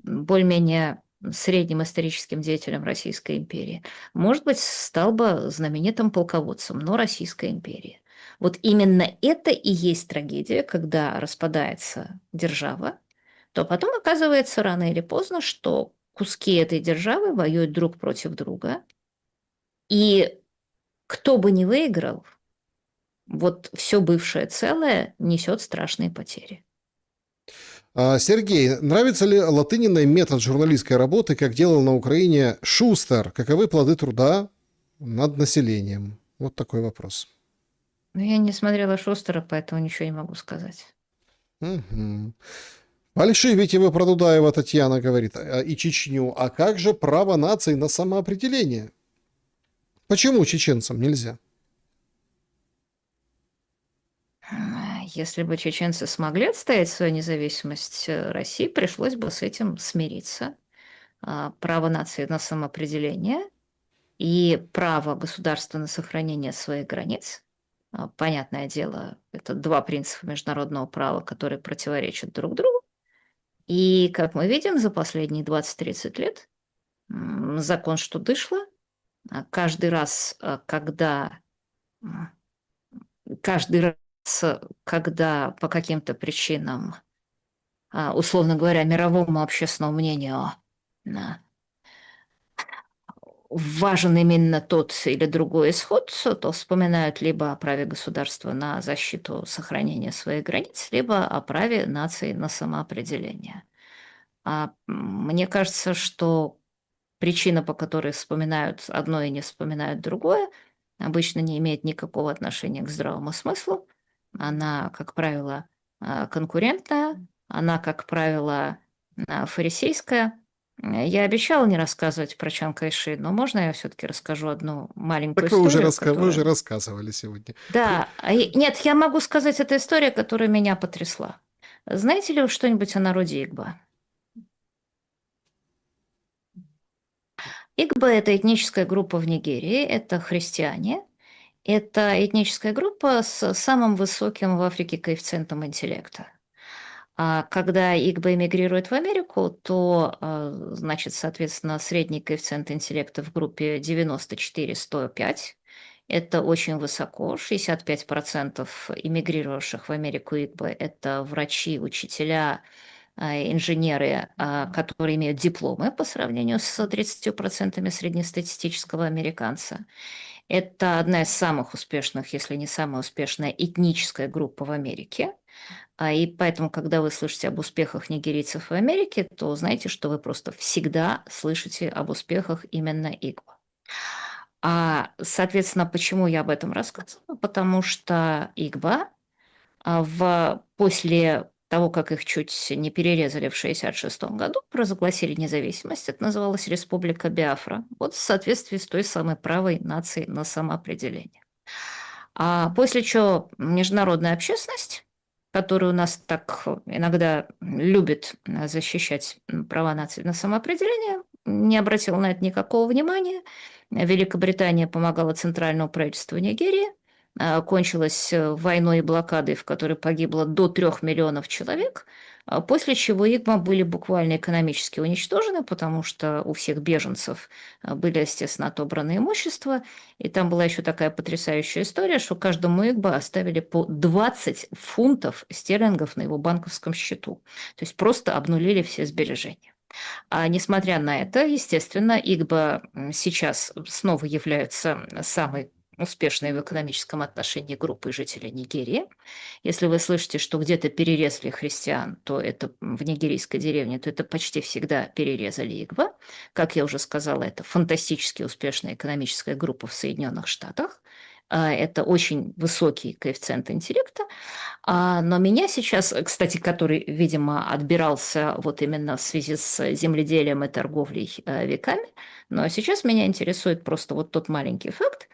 более-менее средним историческим деятелем Российской империи, может быть, стал бы знаменитым полководцем, но Российской империи. Вот именно это и есть трагедия, когда распадается держава, то потом оказывается рано или поздно, что куски этой державы воюют друг против друга, и кто бы ни выиграл, вот все бывшее целое несет страшные потери. Сергей, нравится ли Латыниной метод журналистской работы, как делал на Украине Шустер? Каковы плоды труда над населением? Вот такой вопрос. Но я не смотрела Шустера, поэтому ничего не могу сказать. Угу. Фальшивите вы про Дудаева, Татьяна говорит, и Чечню. А как же право наций на самоопределение? Почему чеченцам нельзя? Если бы чеченцы смогли отстоять свою независимость, России пришлось бы с этим смириться. право нации на самоопределение и право государства на сохранение своих границ. Понятное дело, это два принципа международного права, которые противоречат друг другу. И, как мы видим, за последние 20-30 лет закон что дышло, каждый раз, м, каждый раз, когда по каким-то причинам, условно говоря, мировому общественному мнению важен именно тот или другой исход, то вспоминают либо о праве государства на защиту сохранения своих границ, либо о праве нации на самоопределение. Мне кажется, что причина, по которой вспоминают одно и не вспоминают другое, обычно не имеет никакого отношения к здравому смыслу. Она, как правило, конкурентная, она, как правило, фарисейская. Я обещала не рассказывать про Чан Кайши, но можно я все-таки расскажу одну маленькую Так вы уже, историю, вы уже которая... рассказывали сегодня. Да, нет, я могу сказать, это история, которая меня потрясла. Знаете ли вы что-нибудь о народе Игба? Игбо – это этническая группа в Нигерии, это христиане, это этническая группа с самым высоким в Африке коэффициентом интеллекта. А когда Игбо эмигрирует в Америку, то, значит, соответственно, средний коэффициент интеллекта в группе 94-105. Это очень высоко. 65% эмигрировавших в Америку Игбо – это врачи, учителя, инженеры, которые имеют дипломы по сравнению с 30% среднестатистического американца. Это одна из самых успешных, если не самая успешная этническая группа в Америке. И поэтому, когда вы слышите об успехах нигерийцев в Америке, то знаете, что вы просто всегда слышите об успехах именно Игбо. Соответственно, почему я об этом рассказываю? Потому что Игбо после того, как их чуть не перерезали в 1966 году, провозгласили независимость. Это называлась Республика Биафра. Вот в соответствии с той самой правой нации на самоопределение. После чего международная общественность, которая у нас так иногда любит защищать права нации на самоопределение, не обратила на это никакого внимания. Великобритания помогала центральному правительству Нигерии, кончилась войной и блокадой, в которой погибло до 3 миллионов человек, после чего Игма были буквально экономически уничтожены, потому что у всех беженцев были, естественно, отобраны имущество. И там была еще такая потрясающая история, что каждому Игба оставили по 20 фунтов стерлингов на его банковском счету. То есть просто обнулили все сбережения. Несмотря на это, естественно, Игба сейчас снова являются самой успешной в экономическом отношении группой жителей Нигерии. Если вы слышите, что где-то перерезали христиан, то это в нигерийской деревне, то это почти всегда перерезали Игба. Как я уже сказала, это фантастически успешная экономическая группа в Соединенных Штатах. Это очень высокий коэффициент интеллекта. Но меня сейчас, кстати, который, видимо, отбирался вот именно в связи с земледелием и торговлей веками, но сейчас меня интересует просто вот тот маленький факт,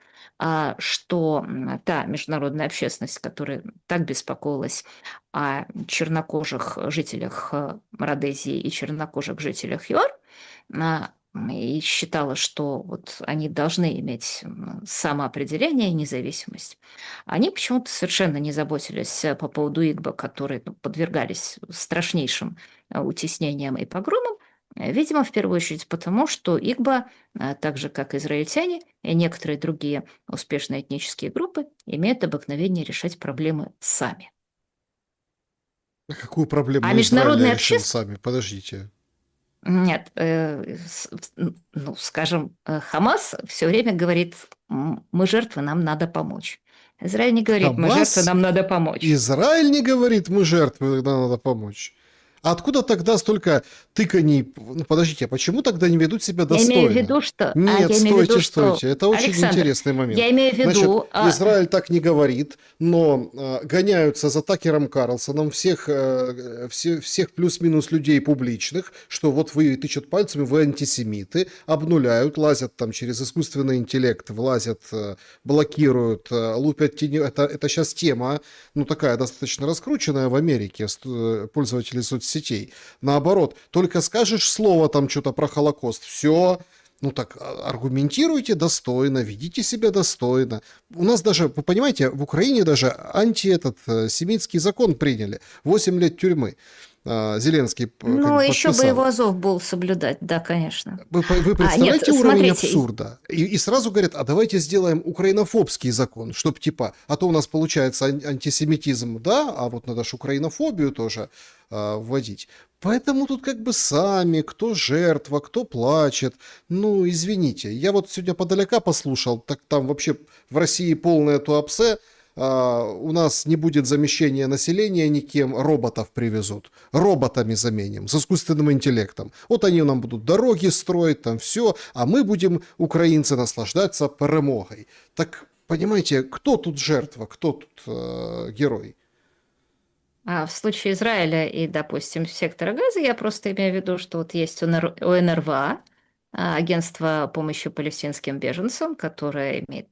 что та международная общественность, которая так беспокоилась о чернокожих жителях Родезии и чернокожих жителях ЮАР, и считала, что вот они должны иметь самоопределение и независимость. Они почему-то совершенно не заботились по поводу Игбо, которые подвергались страшнейшим утеснениям и погромам. Видимо, в первую очередь потому, что Игбо, так же как израильтяне и некоторые другие успешные этнические группы, имеют обыкновение решать проблемы сами. А какую проблему Израиль Международная решил общественность... сами? Подождите. Нет, ну, скажем, Хамас все время говорит, мы жертвы, нам надо помочь. Израиль не говорит, мы жертвы, Хамас? нам надо помочь. Израиль не говорит, мы жертвы, тогда надо помочь. А откуда тогда столько тыканий? Ну, подождите, а почему тогда не ведут себя Я имею в достойно? виду, что... Нет, я имею в виду, стойте, что... стойте. Это очень Александр, интересный момент. я имею в Значит, виду... Израиль так не говорит, но гоняются за Такером Карлсоном всех плюс-минус людей публичных, что вот вы тычут пальцами, вы антисемиты, обнуляют, лазят там через искусственный интеллект, влазят, блокируют, лупят тени. Это сейчас тема, ну такая достаточно раскрученная в Америке. Пользователи соцсетей соцсетей. Наоборот, только скажешь слово там что-то про Холокост, все, ну так аргументируйте достойно, ведите себя достойно. У нас даже, вы понимаете, в Украине даже семитский закон приняли. 8 лет тюрьмы. Зеленский как Ну, бы еще бы его подписал. Азов был соблюдать, да, конечно. Вы Нет, представляете уровень смотрите, абсурда? И сразу говорят, а давайте сделаем украинофобский закон, чтоб типа, а то у нас получается антисемитизм, да, а вот надо ж украинофобию тоже вводить. Поэтому тут как бы сами, кто жертва, кто плачет. Ну, извините, я вот сегодня подалека послушал, так там вообще в России полное туапсе, у нас не будет замещения населения никем, роботов привезут. Роботами заменим, с искусственным интеллектом. Вот они нам будут дороги строить, там все, а мы будем, украинцы, наслаждаться перемогой. Так, понимаете, кто тут жертва, кто тут герой? а в случае Израиля и, допустим, сектора Газа, я просто имею в виду, что вот есть УНРВА, агентство помощи палестинским беженцам, которое имеет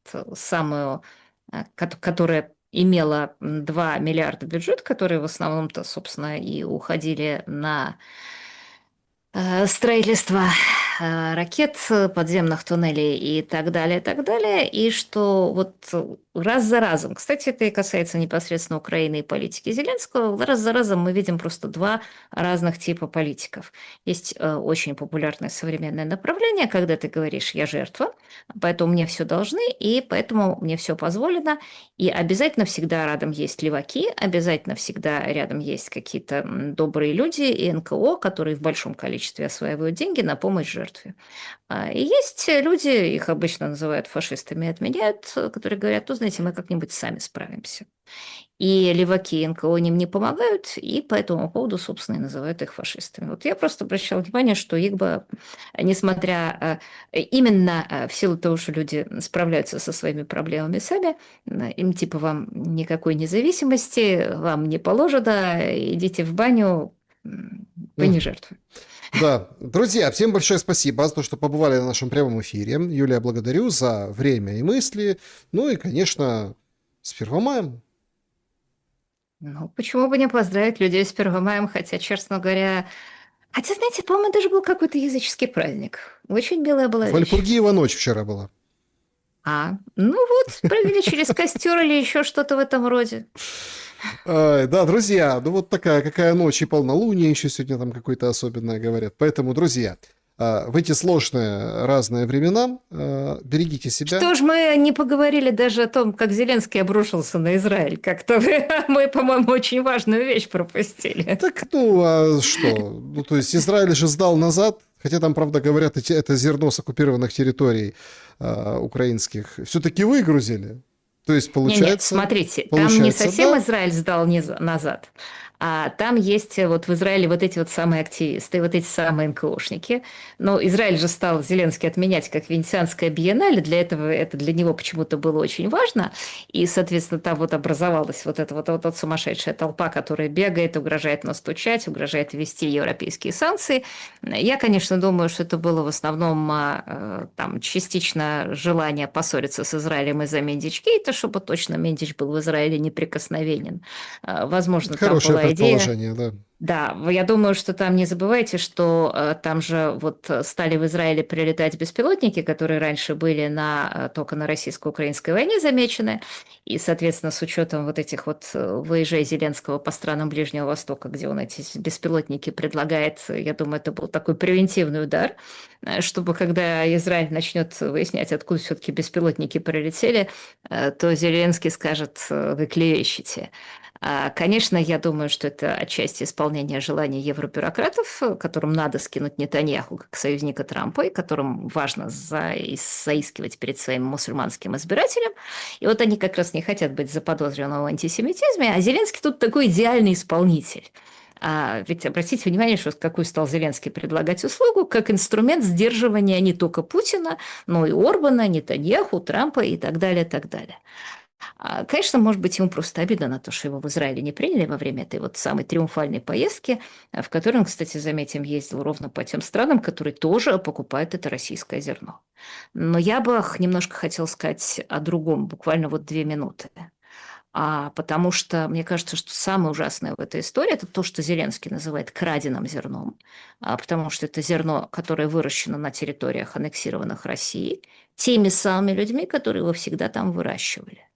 которое имело 2 миллиарда бюджет, которые в основном-то, собственно, и уходили на строительство ракет, подземных туннелей и так далее, и так далее. И что вот раз за разом, кстати, это и касается непосредственно Украины и политики Зеленского, раз за разом мы видим просто два разных типа политиков. Есть очень популярное современное направление, когда ты говоришь «я жертва», поэтому мне все должны, и поэтому мне все позволено, и обязательно всегда рядом есть леваки, обязательно всегда рядом есть какие-то добрые люди и НКО, которые в большом количестве осваивают деньги на помощь жертве. И есть люди, их обычно называют фашистами, отменяют, которые говорят, ну, знаете, мы как-нибудь сами справимся. И леваки и НКО им не помогают, и по этому поводу, собственно, и называют их фашистами. Вот я просто обращала внимание, что их бы, несмотря именно в силу того, что люди справляются со своими проблемами сами, им типа вам никакой независимости, вам не положено, идите в баню, вы не жертвы. Да, друзья, всем большое спасибо за то, что побывали на нашем прямом эфире. Юлия, благодарю за время и мысли. Ну и, конечно, с Первомаем. Ну, почему бы не поздравить людей с Первомаем, хотя, честно говоря... Хотя, знаете, по-моему, даже был какой-то языческий праздник. Очень милая была вещь. Вальпургиева ночь вчера была. Ну вот, прыгали через костер или еще что-то в этом роде. Да, друзья, ну вот такая, какая ночь и полнолуние еще сегодня там какое-то особенное говорят. Поэтому, друзья, в эти сложные разные времена берегите себя. Что ж мы не поговорили даже о том, как Зеленский обрушился на Израиль. Как-то мы, по-моему, очень важную вещь пропустили. Так, ну, а что? Ну, то есть Израиль же сдал назад, хотя там, правда, говорят, это зерно с оккупированных территорий украинских все-таки выгрузили. То есть, Нет, получается... смотрите, там не совсем да? Израиль сдал назад, а там есть вот в Израиле вот эти вот самые активисты, вот эти самые НКОшники. Но Израиль же стал Зеленский отменять как Венецианское биеннале, для этого это для него почему-то было очень важно, и, соответственно, там вот образовалась вот эта вот сумасшедшая толпа, которая бегает, угрожает настучать, угрожает ввести европейские санкции. Я, конечно, думаю, что это было в основном там частично желание поссориться с Израилем из-за Мендичгейта, чтобы точно Мендич был в Израиле неприкосновенен. Возможно, там Хорошее была идея... предположение, да. Да, я думаю, что там не забывайте, что там же вот стали в Израиле прилетать беспилотники, которые раньше были только на российско-украинской войне замечены. И, соответственно, с учетом вот этих вот выезжей Зеленского по странам Ближнего Востока, где он эти беспилотники предлагает, я думаю, это был такой превентивный удар, чтобы когда Израиль начнет выяснять, откуда все-таки беспилотники прилетели, то Зеленский скажет, вы клевещете. Конечно, я думаю, что это отчасти исполнение желаний евробюрократов, которым надо скинуть Нетаньяху как союзника Трампа, и которым важно заискивать перед своим мусульманским избирателем. И вот они как раз не хотят быть заподозренным в антисемитизме, а Зеленский тут такой идеальный исполнитель. Ведь обратите внимание, что какую стал Зеленский предлагать услугу, как инструмент сдерживания не только Путина, но и Орбана, Нетаньяху, Трампа и так далее, так далее. Конечно, может быть, ему просто обидно на то, что его в Израиле не приняли во время этой вот самой триумфальной поездки, в которой он, кстати, заметим, ездил ровно по тем странам, которые тоже покупают это российское зерно. Но я бы немножко хотела сказать о другом, буквально вот 2 минуты. Потому что мне кажется, что самое ужасное в этой истории – это то, что Зеленский называет краденым зерном, потому что это зерно, которое выращено на территориях, аннексированных Россией, теми самыми людьми, которые его всегда там выращивали.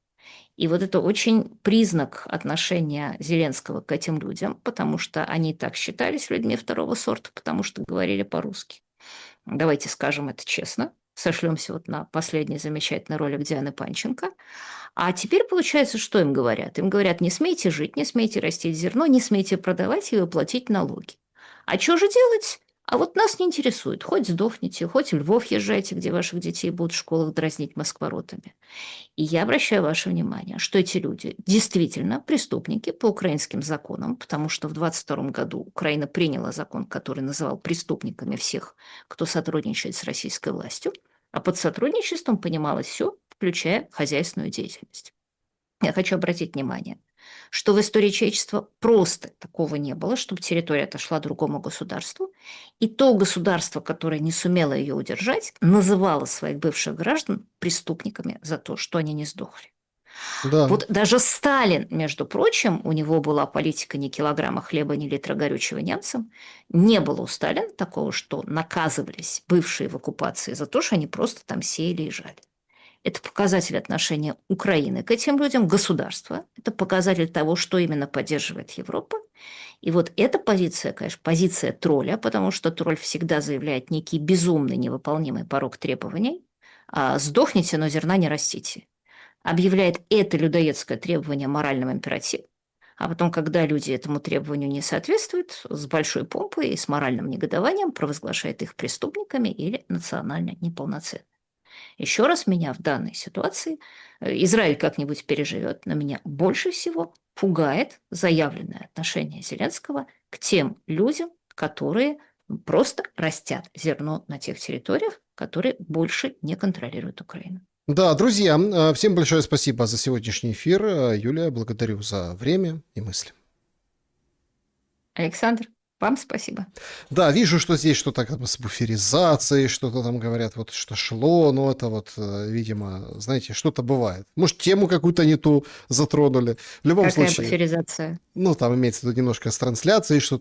И вот это очень признак отношения Зеленского к этим людям, потому что они так считались людьми второго сорта, потому что говорили по-русски. Давайте скажем это честно. Сошлемся вот на последний замечательный ролик Дианы Панченко. А теперь получается, что им говорят? Им говорят, не смейте жить, не смейте растить зерно, не смейте продавать и платить налоги. А что же делать? А вот нас не интересует. Хоть сдохните, хоть в Львов езжайте, где ваших детей будут в школах дразнить москворотами. И я обращаю ваше внимание, что эти люди действительно преступники по украинским законам, потому что в 2022 году Украина приняла закон, который называл преступниками всех, кто сотрудничает с российской властью, а под сотрудничеством понималось все, включая хозяйственную деятельность. Я хочу обратить внимание, что в истории человечества просто такого не было, чтобы территория отошла другому государству, и то государство, которое не сумело ее удержать, называло своих бывших граждан преступниками за то, что они не сдохли. Да. Вот даже Сталин, между прочим, у него была политика ни килограмма хлеба, ни литра горючего немцам. Не было у Сталина такого, что наказывались бывшие в оккупации за то, что они просто там сеяли и жали. Это показатель отношения Украины к этим людям, государства. Это показатель того, что именно поддерживает Европа. И вот эта позиция, конечно, позиция тролля, потому что тролль всегда заявляет некий безумный, невыполнимый порог требований. Сдохните, но зерна не растите. Объявляет это людоедское требование моральным императивом. А потом, когда люди этому требованию не соответствуют, с большой помпой и с моральным негодованием провозглашает их преступниками или национально неполноценными. Еще раз, меня в данной ситуации, Израиль как-нибудь переживет, но меня больше всего пугает заявленное отношение Зеленского к тем людям, которые просто растят зерно на тех территориях, которые больше не контролируют Украину. Да, друзья, всем большое спасибо за сегодняшний эфир. Юлия, благодарю за время и мысли. Александр, вам спасибо. Да, вижу, что здесь что-то как бы с буферизацией, что-то там говорят, вот что шло, но это вот, видимо, знаете, что-то бывает. Может, тему какую-то не ту затронули. В любом Какая случае, буферизация? ну, там имеется в виду немножко с трансляцией, что-то